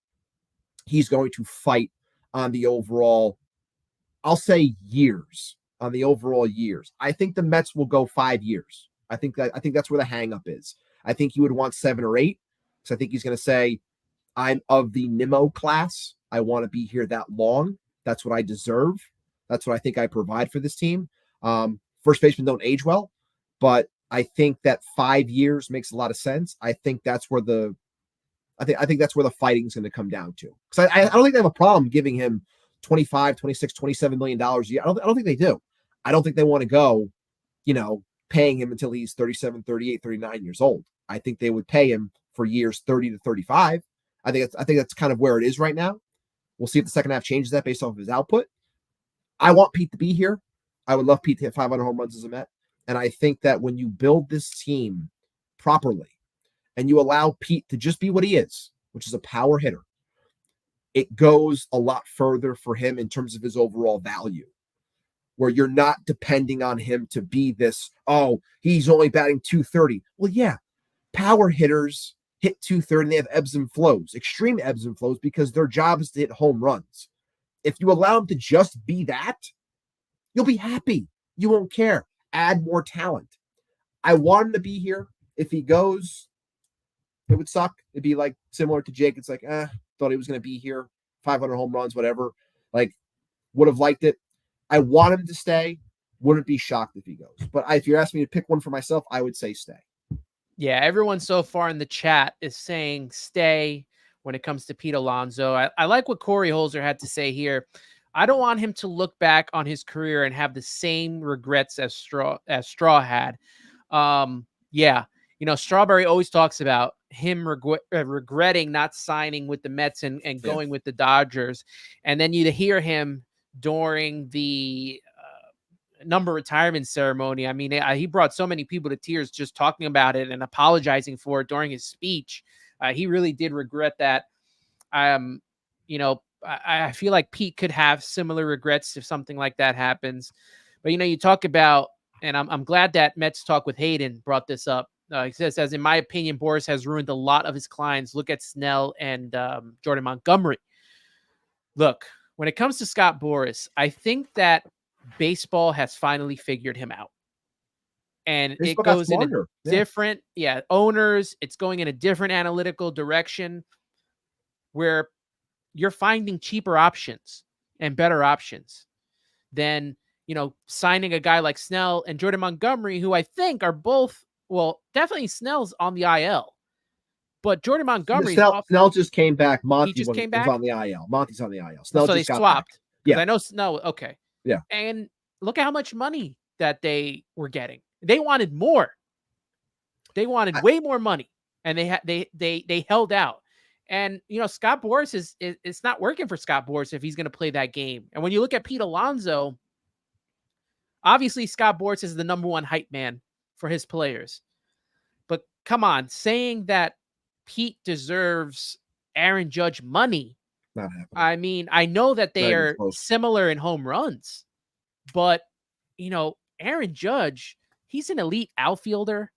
he's going to fight on the overall, I'll say years, on the overall years. I think the Mets will go 5 years. I think that's where the hang up is. I think he would want 7 or 8, because I think he's going to say, I'm of the Nimmo class. I want to be here that long. That's what I deserve. That's what I think I provide for this team. First basemen don't age well, but I think that 5 years makes a lot of sense. I think that's where the fighting is going to come down to. Because I don't think they have a problem giving him $25, $26, $27 million a year. I don't think they do. I don't think they want to go, paying him until he's 37, 38, 39 years old. I think they would pay him for years 30 to 35. I think that's kind of where it is right now. We'll see if the second half changes that based off of his output. I want Pete to be here. I would love Pete to hit 500 home runs as a Met. And I think that when you build this team properly and you allow Pete to just be what he is, which is a power hitter, it goes a lot further for him in terms of his overall value, where you're not depending on him to be this, he's only batting 230. Well, yeah, power hitters hit 230 and they have ebbs and flows, extreme ebbs and flows, because their job is to hit home runs. If you allow him to just be that, you'll be happy. You won't care. Add more talent. I want him to be here. If he goes, it would suck. It'd be like similar to Jake. It's like, thought he was going to be here, 500 home runs, whatever. Like, would have liked it. I want him to stay. Wouldn't be shocked if he goes. But if you're asking me to pick one for myself, I would say stay. Yeah, everyone so far in the chat is saying stay when it comes to Pete Alonso. I like what Corey Holzer had to say here. I don't want him to look back on his career and have the same regrets as Straw had. Yeah, Strawberry always talks about him regretting not signing with the Mets and going with the Dodgers. And then you hear him during the number retirement ceremony. I mean, he brought so many people to tears just talking about it and apologizing for it during his speech. He really did regret that. I feel like Pete could have similar regrets if something like that happens. But, you talk about, and I'm glad that Mets Talk with Hayden brought this up. He says, in my opinion, Boris has ruined a lot of his clients. Look at Snell and Jordan Montgomery. Look, when it comes to Scott Boras, I think that baseball has finally figured him out. And baseball, it goes in a different, owners. It's going in a different analytical direction where you're finding cheaper options and better options than, signing a guy like Snell and Jordan Montgomery, who I think are both, definitely Snell's on the IL. But Jordan Montgomery, Snell just came back. Monty just came back? was on the IL. Monty's on the IL. Snell so just they swapped. Yeah, I know Snell. Okay. Yeah. And look at how much money that they were getting. They wanted more. They wanted way more money, and they held out. And Scott Boras it's not working for Scott Boras if he's going to play that game. And when you look at Pete Alonso, obviously Scott Boras is the number one hype man for his players. But come on, saying that Pete deserves Aaron Judge money. Not happening. I mean, I know that they are similar in home runs, but Aaron Judge, he's an elite outfielder.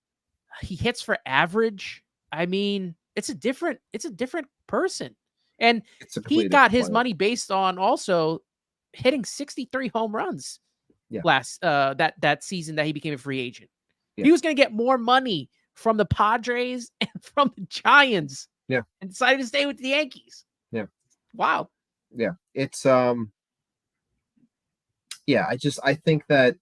He hits for average. I mean, it's a different person. And he got his money based on also hitting 63 home runs last that season that he became a free agent. Yeah. He was going to get more money from the Padres and from the Giants. Yeah. And decided to stay with the Yankees. Yeah. Wow. Yeah. It's Yeah, I think that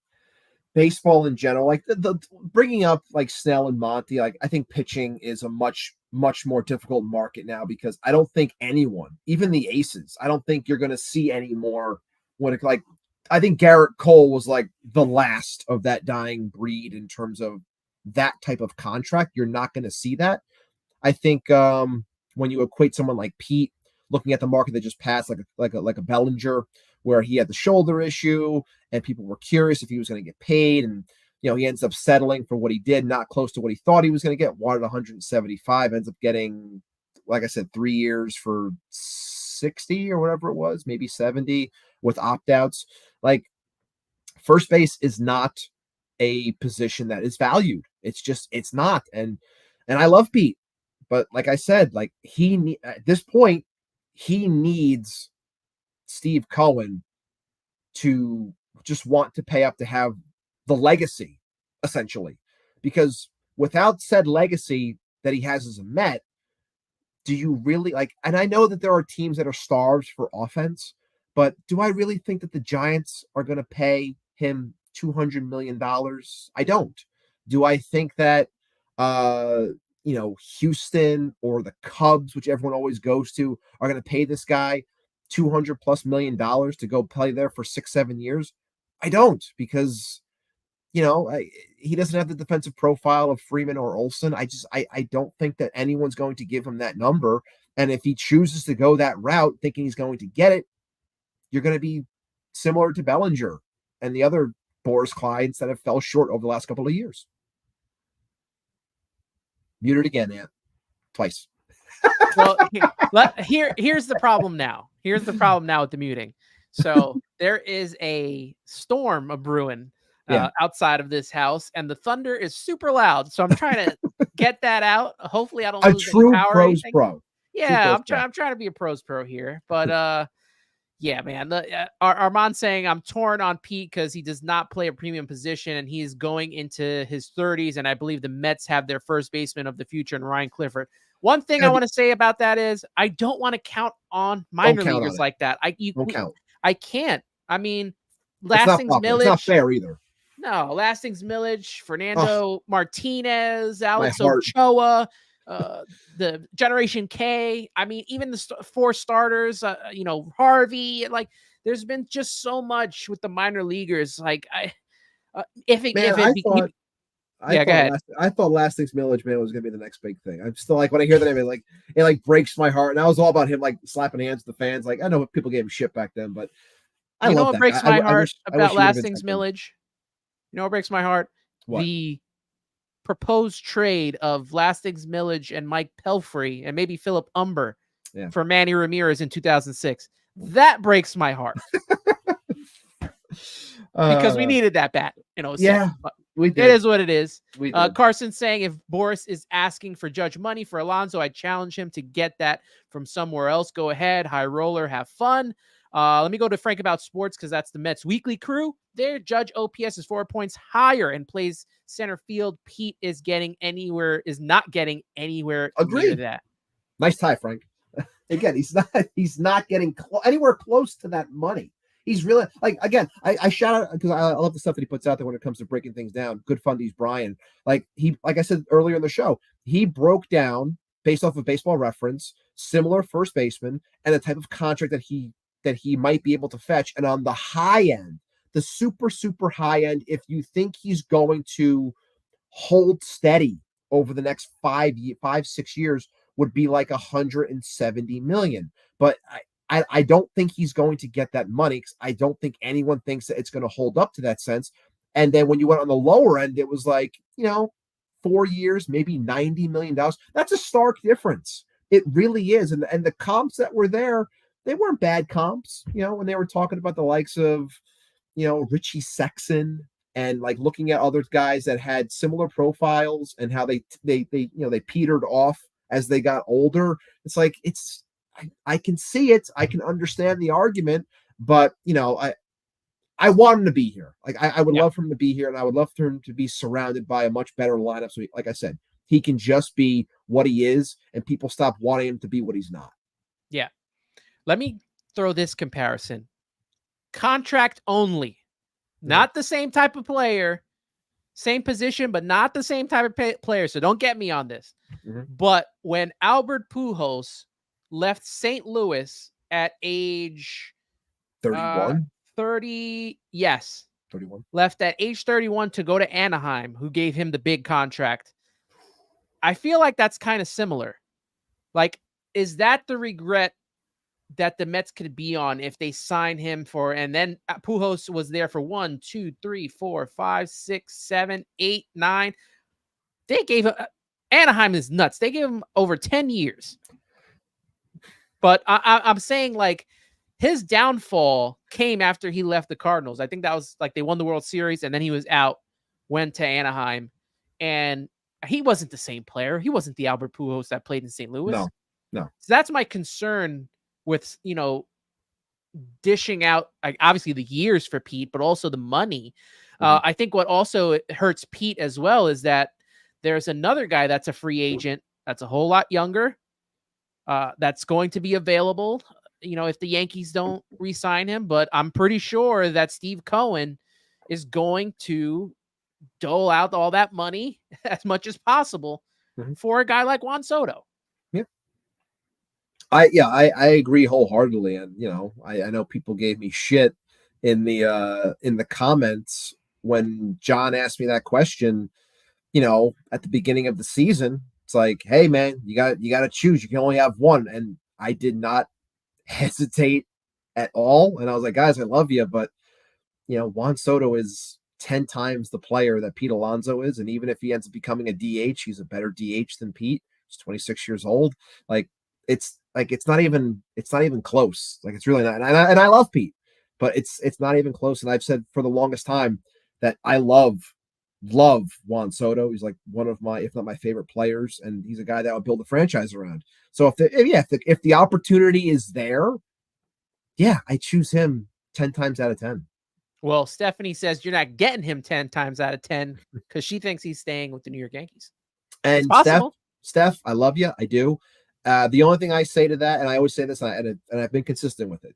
baseball in general, like the bringing up like Snell and Monty, like I think pitching is a much more difficult market now because I don't think anyone, even the aces, I don't think you're going to see any more when it like I think Garrett Cole was like the last of that dying breed in terms of that type of contract. You're not going to see that. I think when you equate someone like Pete, looking at the market that just passed, like a Bellinger, where he had the shoulder issue and people were curious if he was going to get paid, and he ends up settling for what he did, not close to what he thought he was going to get. Wanted 175, ends up getting, like I said, 3 years for 60 or whatever it was, maybe 70 with opt-outs. Like, first base is not a position that is valued. It's not. And I love Pete, but like I said, like at this point, he needs Steve Cohen to just want to pay up to have the legacy, essentially, because without said legacy that he has as a Met, do you really like, and I know that there are teams that are starved for offense, but do I really think that the Giants are going to pay him $200 million? I don't. Do I think that, Houston or the Cubs, which everyone always goes to, are going to pay this guy $200+ million to go play there for 6-7 years? I don't, because he doesn't have the defensive profile of Freeman or Olsen. I don't think that anyone's going to give him that number. And if he chooses to go that route, thinking he's going to get it, you're going to be similar to Bellinger and the other Boris Clydes that have fell short over the last couple of years. Muted again, Ant. Twice. Well, here's the problem now. Here's the problem now with the muting. So there is a storm brewing outside of this house, and the thunder is super loud. So I'm trying to get that out. Hopefully, I don't lose any power. Pros pro. Yeah, I'm trying to be a pros pro here, but yeah, man. Armand's saying I'm torn on Pete because he does not play a premium position, and he is going into his 30s, and I believe the Mets have their first baseman of the future in Ryan Clifford. One thing I want to say about that is I don't want to count on minor leaguers like that. I can't. I mean, Lastings Millage. It's not fair either. No, Lastings Millage, Fernando Martinez, Alex Ochoa, the Generation K. I mean, even the 4 starters, Harvey. Like, there's been just so much with the minor leagers. Like, I thought Lastings Millage, man, was gonna be the next big thing. I'm still like, when I hear that name, it breaks my heart. And I was all about him like slapping hands with the fans. Like, I know people gave him shit back then, but I love what that. Breaks my heart about Lastings Millage? You know what breaks my heart? What? The proposed trade of Lastings Millage and Mike Pelfrey and maybe Philip Umber for Manny Ramirez in 2006. That breaks my heart. Because we needed that bat. Yeah. It is what it is. Carson saying if Boris is asking for Judge money for Alonso, I challenge him to get that from somewhere else. Go ahead. High roller. Have fun. Let me go to Frank About Sports because that's the Mets weekly crew. Their Judge OPS is 4 points higher and plays center field. Pete is not getting anywhere near that. Nice tie, Frank. Again, he's not getting anywhere close to that money. He's really again, I shout out because I love the stuff that he puts out there when it comes to breaking things down. Good Fundies Brian. Like I said earlier in the show, he broke down based off of Baseball Reference, similar first baseman and the type of contract that he might be able to fetch. And on the high end, the super, super high end, if you think he's going to hold steady over the next 5-6 years, would be like $170 million. But I don't think he's going to get that money because I don't think anyone thinks that it's going to hold up to that sense. And then when you went on the lower end, it was 4 years, maybe $90 million. That's a stark difference. It really is. And the comps that were there, they weren't bad comps, when they were talking about the likes of, Richie Sexson and looking at other guys that had similar profiles and how they petered off as they got older. It's I can see it. I can understand the argument, but I want him to be here. I would love for him to be here, and I would love for him to be surrounded by a much better lineup. So, like I said, he can just be what he is, and people stop wanting him to be what he's not. Yeah. Let me throw this comparison. Contract only. Not the same type of player, same position, but not the same type of player. So don't get me on this. But when Albert Pujols left St. Louis at age 31, 30, yes, 31, left at age 31 to go to Anaheim, who gave him the big contract. I feel like that's kind of similar. Like, is that the regret that the Mets could be on if they sign him for, and then Pujols was there for 1, 2, 3, 4, 5, 6, 7, 8, 9. They gave him, Anaheim is nuts. They gave him over 10 years. But I'm saying, like, his downfall came after he left the Cardinals. I think that was like they won the World Series and then he was out, went to Anaheim, and he wasn't the same player. He wasn't the Albert Pujols that played in St. Louis. No. So that's my concern with, dishing out, like, obviously the years for Pete, but also the money. I think what also hurts Pete as well is that there's another guy that's a free agent that's a whole lot younger, that's going to be available, if the Yankees don't re-sign him. But I'm pretty sure that Steve Cohen is going to dole out all that money as much as possible for a guy like Juan Soto. Yeah. I agree wholeheartedly. And, I know people gave me shit in the comments when John asked me that question, at the beginning of the season. It's like, hey man, you got to choose. You can only have one. And I did not hesitate at all. And I was like, guys, I love you, but Juan Soto is 10 times the player that Pete Alonso is. And even if he ends up becoming a DH, he's a better DH than Pete. He's 26 years old. It's not even close. Like, it's really not. And I love Pete, but it's not even close. And I've said for the longest time that I love Juan Soto. He's like one of my, if not my favorite players. And he's a guy that would build a franchise around. So if the opportunity is there, I choose him 10 times out of 10. Well, Stephanie says you're not getting him 10 times out of 10 because she thinks he's staying with the New York Yankees. And Steph, I love you. I do. The only thing I say to that, and I always say this, and I've been consistent with it,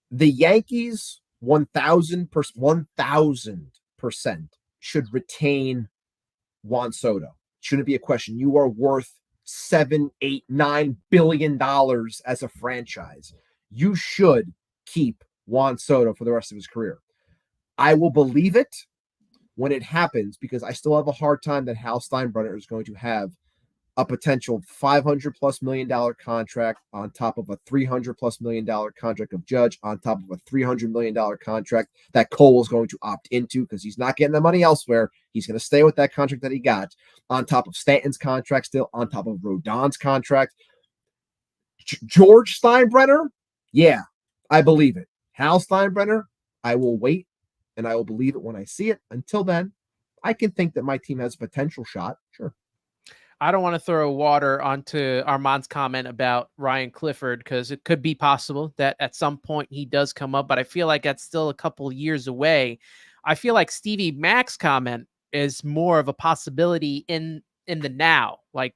the Yankees 1,000% should retain Juan Soto. Shouldn't be a question. You are worth $7, $8, $9 billion as a franchise. You should keep Juan Soto for the rest of his career. I will believe it when it happens, because I still have a hard time that Hal Steinbrenner is going to have a potential $500+ million contract on top of a $300+ million contract of Judge, on top of a $300 million contract that Cole is going to opt into because he's not getting the money elsewhere. He's going to stay with that contract that he got, on top of Stanton's contract still, on top of Rodon's contract. George Steinbrenner, yeah, I believe it. Hal Steinbrenner, I will wait and I will believe it when I see it. Until then, I can think that my team has a potential shot. Sure. I don't want to throw water onto Armand's comment about Ryan Clifford, because it could be possible that at some point he does come up, but I feel like that's still a couple years away. I feel like Stevie Mac's comment is more of a possibility in the now, like,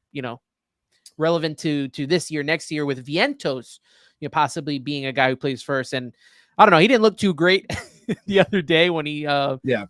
relevant to this year, next year, with Vientos, possibly being a guy who plays first. And I don't know, he didn't look too great the other day when he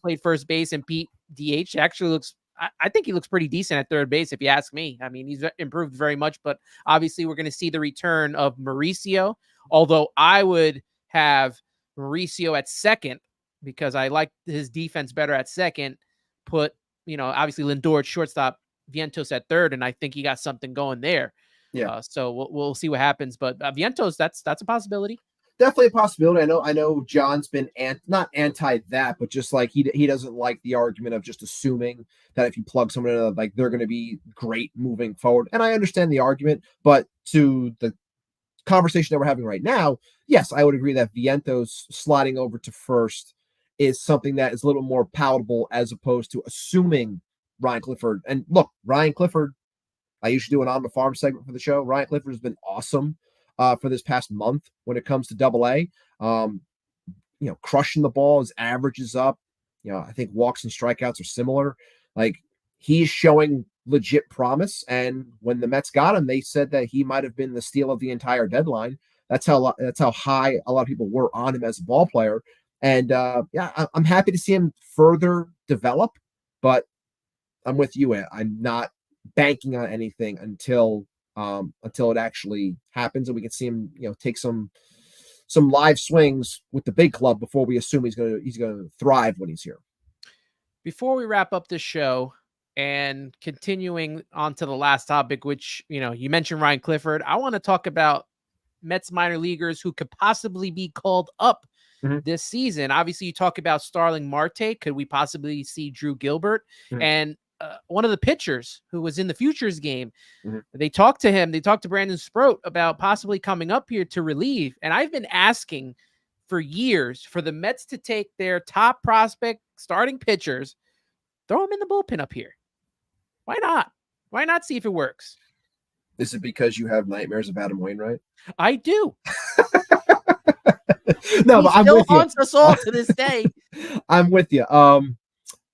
played first base, and Pete DH. Actually looks, I think he looks pretty decent at third base, if you ask me. I mean, he's improved very much, but obviously we're going to see the return of Mauricio, although I would have Mauricio at second because I like his defense better at second. Put, obviously Lindor at shortstop, Vientos at third, and I think he got something going there. Yeah. So we'll see what happens, but Vientos, that's a possibility. Definitely a possibility. I know John's been not anti that, but just like he doesn't like the argument of just assuming that if you plug someone in, like, they're going to be great moving forward. And I understand the argument, but to the conversation that we're having right now, yes, I would agree that Vientos sliding over to first is something that is a little more palatable as opposed to assuming Ryan Clifford. And look, Ryan Clifford, I usually do an On the Farm segment for the show. Ryan Clifford has been awesome for this past month when it comes to Double-A. Crushing the ball, his average is up. I think walks and strikeouts are similar. Like, he's showing legit promise. And when the Mets got him, they said that he might have been the steal of the entire deadline. That's how high a lot of people were on him as a ball player. And yeah, I'm happy to see him further develop, but I'm with you. I'm not banking on anything until it actually happens and we can see him, take some live swings with the big club before we assume he's gonna thrive when he's here. Before we wrap up this show and continuing on to the last topic, which, you mentioned Ryan Clifford, I want to talk about Mets minor leaguers who could possibly be called up this season. Obviously, you talk about Starling Marte. Could we possibly see Drew Gilbert? And one of the pitchers who was in the Futures game, they talked to him. They talked to Brandon Sproat about possibly coming up here to relieve. And I've been asking for years for the Mets to take their top prospect starting pitchers, throw them in the bullpen up here. Why not? Why not see if it works? Is it because you have nightmares of Adam Wainwright? I do. No, but I'm with you. Haunts us all to this day. I'm with you.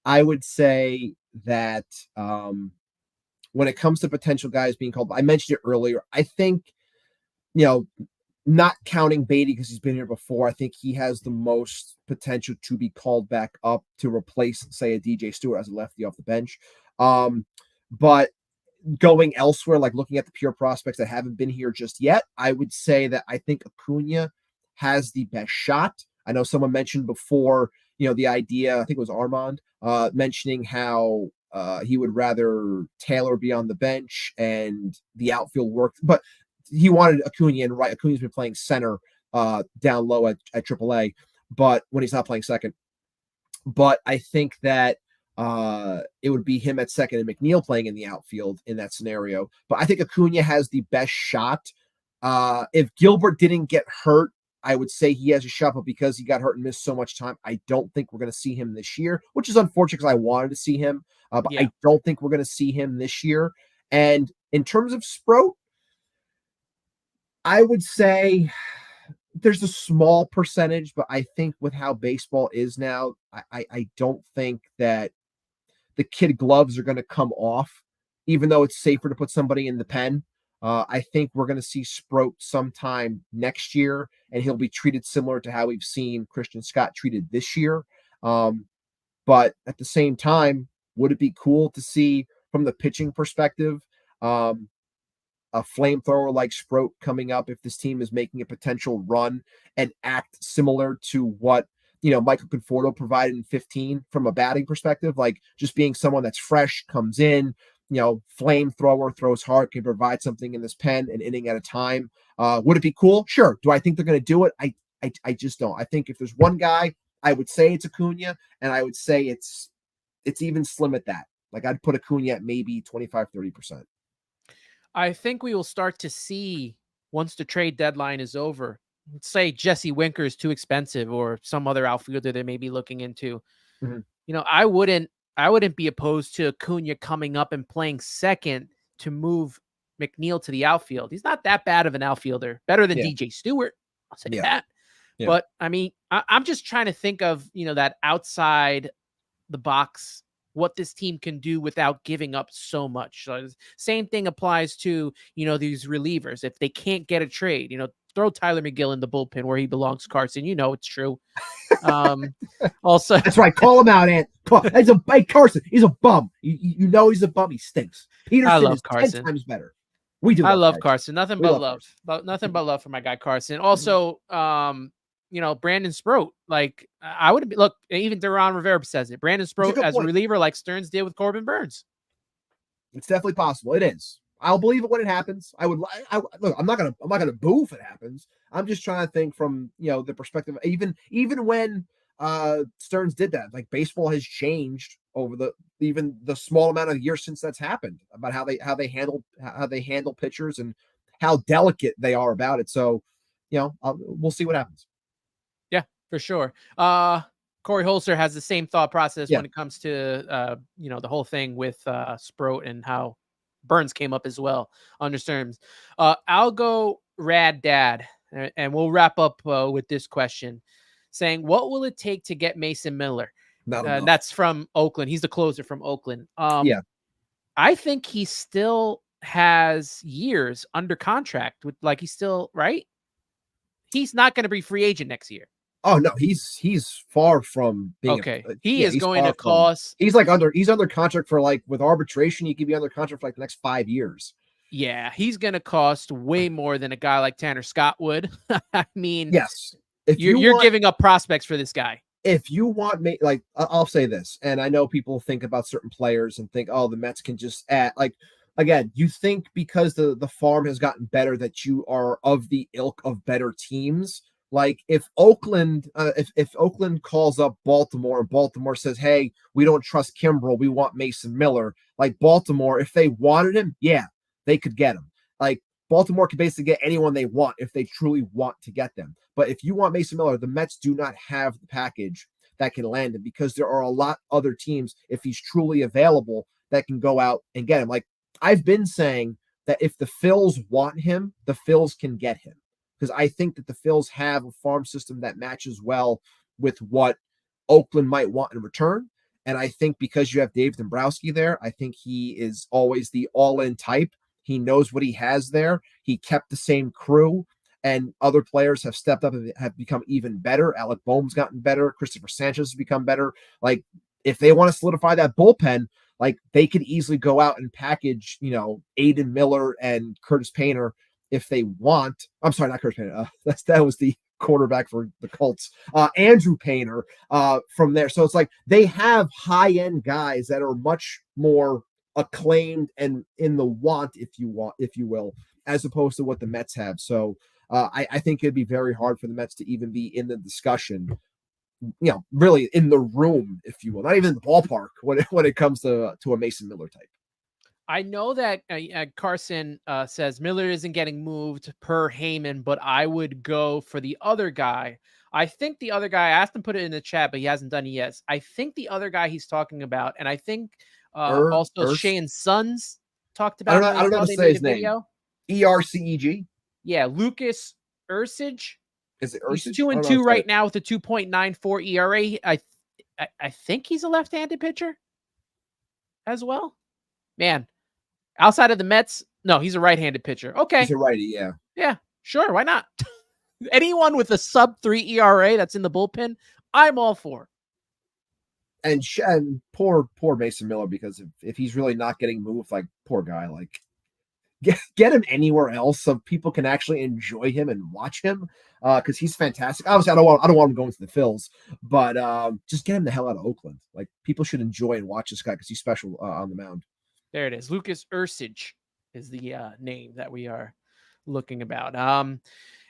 I would say that when it comes to potential guys being called, I mentioned it earlier. I think, not counting Beatty because he's been here before, I think he has the most potential to be called back up to replace, say, a DJ Stewart as a lefty off the bench. But going elsewhere, like looking at the pure prospects that haven't been here just yet, I would say that I think Acuna has the best shot. I know someone mentioned before, the idea, I think it was Armand, mentioning how he would rather Taylor be on the bench and the outfield work, but he wanted Acuna and right. Acuna's been playing center down low at AAA, but when he's not playing second. But I think that it would be him at second and McNeil playing in the outfield in that scenario. But I think Acuna has the best shot. If Gilbert didn't get hurt, I would say he has a shot, but because he got hurt and missed so much time, I don't think we're going to see him this year, which is unfortunate because I wanted to see him, but I don't think we're going to see him this year. And in terms of Sproat, I would say there's a small percentage, but I think with how baseball is now, I don't think that the kid gloves are going to come off, even though it's safer to put somebody in the pen. I think we're going to see Sproat sometime next year, and he'll be treated similar to how we've seen Christian Scott treated this year. But at the same time, would it be cool to see from the pitching perspective, a flamethrower like Sproat coming up if this team is making a potential run and act similar to what, Michael Conforto provided in 15 from a batting perspective, like just being someone that's fresh, comes in, flamethrower, throws hard, can provide something in this pen, an inning at a time. Would it be cool? Sure. Do I think they're going to do it? I just don't. I think if there's one guy, I would say it's Acuna, and I would say it's even slim at that. Like I'd put Acuna at maybe 25-30%. I think we will start to see once the trade deadline is over, let's say Jesse Winker is too expensive or some other outfielder they may be looking into. I wouldn't be opposed to Acuna coming up and playing second to move McNeil to the outfield. He's not that bad of an outfielder. Better than DJ Stewart. I'll say that. Yeah. But I mean, I'm just trying to think of, that outside the box, what this team can do without giving up so much. So same thing applies to, these relievers. If they can't get a trade, throw Tyler McGill in the bullpen where he belongs, Carson. It's true. Also, that's right. Call him out, Ant. Carson. He's a bum. You know he's a bum. He stinks. Peterson is Carson. 10 times better. We do. I love Carson. Nothing but love. Nothing but love for my guy Carson. Also, Brandon Sproat. Like I would look. Even Duran Rivera says it. Brandon Sproat as a reliever, like Stearns did with Corbin Burns. It's definitely possible. It is. I'll believe it when it happens. Look. I'm not gonna boo if it happens. I'm just trying to think from the perspective. Even when Stearns did that, like baseball has changed over the small amount of years since that's happened, about how they handle pitchers and how delicate they are about it. So, we'll see what happens. Yeah, for sure. Corey Holzer has the same thought process when it comes to the whole thing with Sproat and how Burns came up as well on his terms. I'll go Rad Dad, and we'll wrap up with this question, saying, what will it take to get Mason Miller? That's from Oakland. He's the closer from Oakland. I think he still has years under contract with, he's still right. He's not going to be free agent next year. Oh no, he's far from being okay. He is going to cost. He's under contract for, like, with arbitration. He could be under contract for like the next 5 years. Yeah, he's going to cost way more than a guy like Tanner Scott would. I mean, yes, if you're giving up prospects for this guy. If you want me, like, I'll say this, and I know people think about certain players and think, oh, the Mets can just add, like, again, you think because the farm has gotten better that you are of the ilk of better teams. Like, if Oakland, if Oakland calls up Baltimore and Baltimore says, hey, we don't trust Kimbrel, we want Mason Miller, like, Baltimore, if they wanted him, yeah, they could get him. Like, Baltimore could basically get anyone they want if they truly want to get them. But if you want Mason Miller, the Mets do not have the package that can land him, because there are a lot other teams, if he's truly available, that can go out and get him. Like, I've been saying that if the Phils want him, the Phils can get him, because I think that the Phils have a farm system that matches well with what Oakland might want in return. And I think because you have Dave Dombrowski there, I think he is always the all-in type. He knows what he has there. He kept the same crew, and other players have stepped up and have become even better. Alec Boehm's gotten better. Christopher Sanchez has become better. Like, if they want to solidify that bullpen, like, they could easily go out and package, Aiden Miller and Curtis Painter if they want. I'm sorry, not Curtis Painter. That was the quarterback for the Colts. Andrew Painter from there. So it's like they have high-end guys that are much more acclaimed and in the want, if you will, as opposed to what the Mets have. So I think it'd be very hard for the Mets to even be in the discussion, really in the room, if you will, not even in the ballpark when it comes to a Mason Miller type. I know that Carson says Miller isn't getting moved per Heyman, but I would go for the other guy. I think the other guy, I asked him to put it in the chat, but he hasn't done it yet. I think the other guy he's talking about, and I think also Shea and Sons talked about. I don't know how to say his name. ERCEG. Yeah, Lucas Ursich. Is it Ursich? He's 2-2 right now with a 2.94 ERA. I think he's a left-handed pitcher as well. Man, outside of the Mets, no, he's a right-handed pitcher. Okay, he's a righty. Yeah. Yeah, sure. Why not? Anyone with a sub-3 ERA that's in the bullpen, I'm all for. And poor Mason Miller, because if he's really not getting moved, like, poor guy, like, get him anywhere else so people can actually enjoy him and watch him, because he's fantastic. Obviously, I don't want him going to the Phils, but just get him the hell out of Oakland. Like, people should enjoy and watch this guy because he's special on the mound. There it is. Lucas Ursich is the name that we are looking about.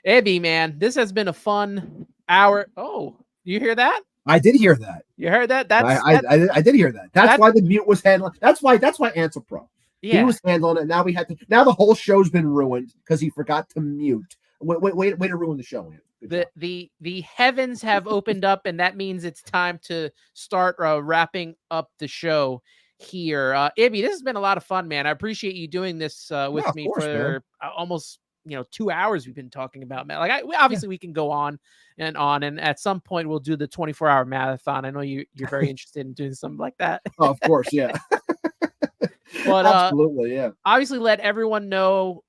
Ebby, man, this has been a fun hour. Oh, you hear that? I did hear that. You heard that? I did hear that. That's why the mute was handling. That's why Answer Pro. Yeah. He was handling it. Now now the whole show's been ruined because he forgot to mute. Way to ruin the show. The heavens have opened up, and that means it's time to start wrapping up the show here. Ibby, this has been a lot of fun, man. I appreciate you doing this with me for almost 2 hours. We've been talking about, man. Like, we can go on, and at some point we'll do the 24-hour marathon. I know you're very interested in doing something like that. Oh, of course, yeah. But absolutely, yeah. Obviously, let everyone know,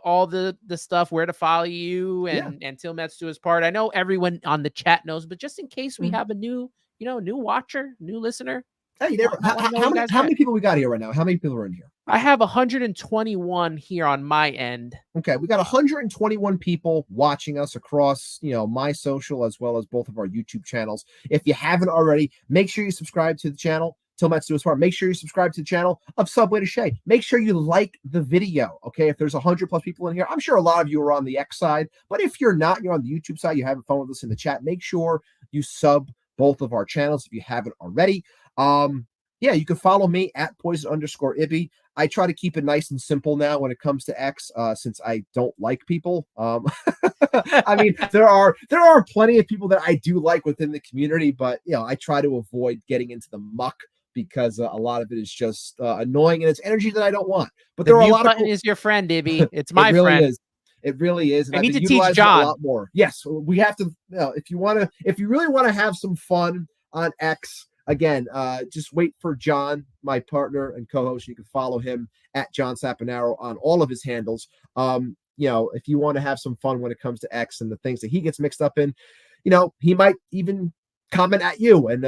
all the stuff, where to follow you, and Til Mets Do Us Part. I know everyone on the chat knows, but just in case we have a new watcher, new listener. Hey, how many people we got here right now? How many people are in here? I have 121 here on my end. Okay, we got 121 people watching us across, my social as well as both of our YouTube channels. If you haven't already, make sure you subscribe to the channel, Til Mets Do Us Part. Make sure you subscribe to the channel of Subway to Shea. Make sure you like the video, okay? If there's 100+ people in here, I'm sure a lot of you are on the X side, but if you're not, you're on the YouTube side, you're having fun with us in the chat, make sure you sub both of our channels if you haven't already. You can follow me at poison_Ibby. I try to keep it nice and simple now when it comes to X, since I don't like people. I mean, there are plenty of people that I do like within the community, but I try to avoid getting into the muck because a lot of it is just annoying and it's energy that I don't want. But there are a lot of is your friend, Ibby. It's my friend. It really is. And I need to teach John a lot more. Yes, we have to. If you really want to have some fun on X. Again, just wait for John, my partner and co-host. You can follow him at John Saponaro on all of his handles. If you want to have some fun when it comes to X and the things that he gets mixed up in, he might even comment at you and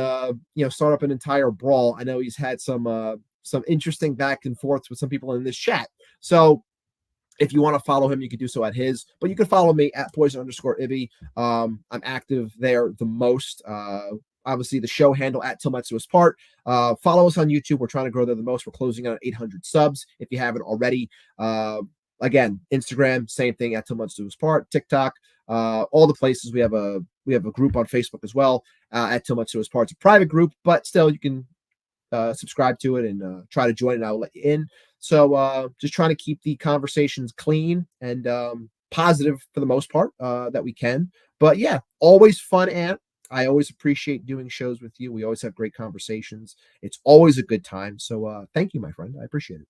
start up an entire brawl. I know he's had some interesting back and forths with some people in this chat. So if you want to follow him, you can do so at his, but you can follow me at poison_Ibby. I'm active there the most. Obviously the show handle at Til Mets Do Us Part. Follow us on YouTube. We're trying to grow there the most. We're closing on 800 subs if you haven't already. Again, Instagram, same thing at Til Mets Do Us Part. TikTok, all the places. We have a group on Facebook as well at Til Mets Do Us Part. It's a private group, but still you can subscribe to it and try to join it, and I'll let you in. So just trying to keep the conversations clean and positive for the most part that we can. But yeah, always fun, Ant. I always appreciate doing shows with you. We always have great conversations. It's always a good time. So thank you, my friend. I appreciate it.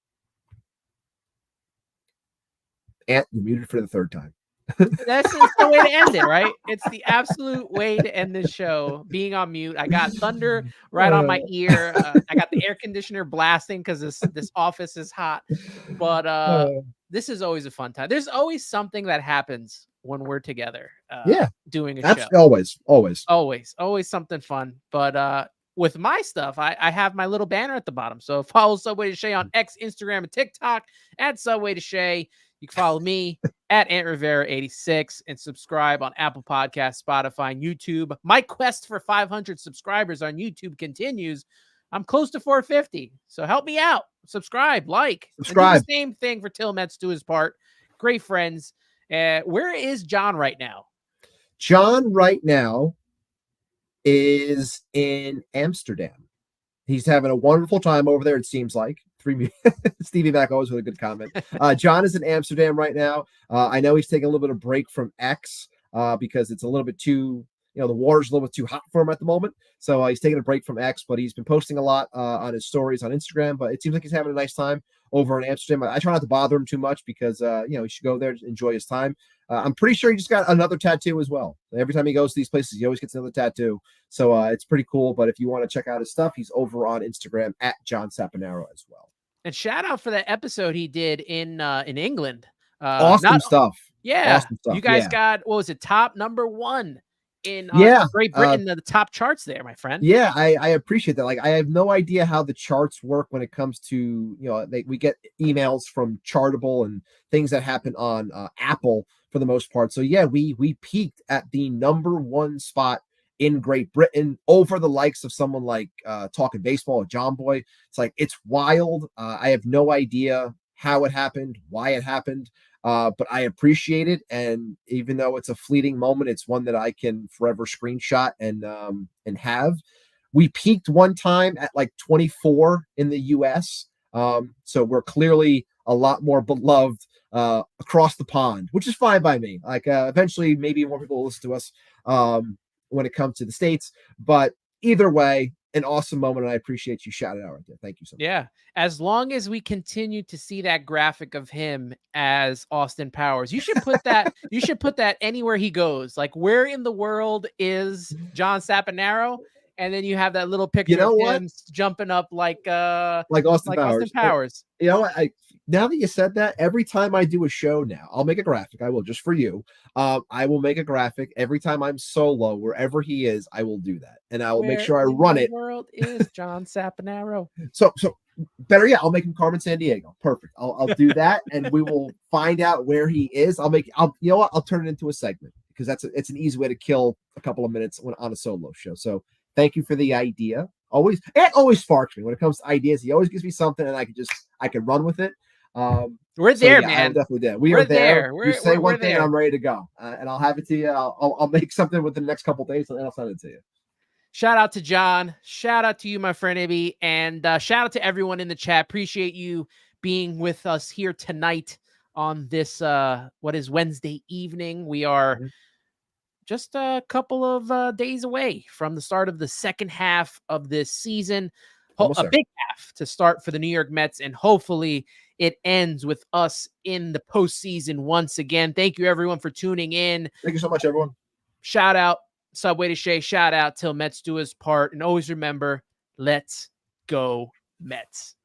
Ant, you're muted for the third time. That's just the way to end it, right? It's the absolute way to end this show, being on mute. I got thunder right on my ear. I got the air conditioner blasting because this office is hot. But this is always a fun time. There's always something that happens when we're together. Doing a show. Always something fun. But with my stuff, I have my little banner at the bottom. So follow Subway to Shea on X, Instagram, and TikTok at Subway to Shea. You can follow me at Ant Rivera 86 and subscribe on Apple Podcasts, Spotify, and YouTube. My quest for 500 subscribers on YouTube continues. I'm close to 450. So help me out. Subscribe, like, subscribe. And do the same thing for Til Mets Do His Part. Great friends. Where is John right now? John right now is in Amsterdam. He's having a wonderful time over there, it seems like. Stevie back always with a good comment. John is in Amsterdam right now. I know he's taking a little bit of break from X because it's a little bit too, the water's a little bit too hot for him at the moment. So he's taking a break from X, but he's been posting a lot on his stories on Instagram. But it seems like he's having a nice time over in Amsterdam. I try not to bother him too much because, he should go there and enjoy his time. I'm pretty sure he just got another tattoo as well. Every time he goes to these places, he always gets another tattoo. So it's pretty cool. But if you want to check out his stuff, he's over on Instagram at johnsaponaro as well. And shout out for that episode he did in England. Awesome stuff. Yeah. Awesome stuff. You guys got, what was it, top #1 in Great Britain, the top charts there, my friend. Yeah, I appreciate that. Like, I have no idea how the charts work when it comes to, we get emails from Chartable and things that happen on Apple for the most part. So yeah, we peaked at the #1 spot in Great Britain over the likes of someone like Talking Baseball or John Boy. It's like, it's wild. I have no idea how it happened, why it happened, but I appreciate it. And even though it's a fleeting moment, it's one that I can forever screenshot and have. We peaked one time at like 24 in the US. So we're clearly a lot more beloved across the pond, which is fine by me. Like eventually maybe more people will listen to us when it comes to the States, but either way, an awesome moment. And I appreciate you shouting out right there. Thank you so much. Yeah. As long as we continue to see that graphic of him as Austin Powers, you should put that, anywhere he goes. Like, where in the world is John Saponaro? And then you have that little picture of him jumping up like Austin Powers. You know what? Now that you said that, every time I do a show now, I'll make a graphic. I will, just for you. I will make a graphic every time I'm solo, wherever he is. I will do that, and I will make sure I run it. World is John Saponaro. So better yet, I'll make him Carmen Sandiego. Perfect. I'll do that, and we will find out where he is. You know what? I'll turn it into a segment because it's an easy way to kill a couple of minutes on a solo show. So thank you for the idea. It always sparks me when it comes to ideas. He always gives me something, and I can run with it. We're there, man. I'm definitely there. We're there. You say one thing, and I'm ready to go, and I'll have it to you. I'll make something within the next couple of days, and I'll send it to you. Shout out to John. Shout out to you, my friend Ibby, and shout out to everyone in the chat. Appreciate you being with us here tonight on this what is Wednesday evening. We are just a couple of days away from the start of the second half of this season. A big half to start for the New York Mets, and hopefully it ends with us in the postseason once again. Thank you, everyone, for tuning in. Thank you so much, everyone. Shout out Subway to Shea. Shout out Til Mets Do Us Part. And always remember, let's go Mets.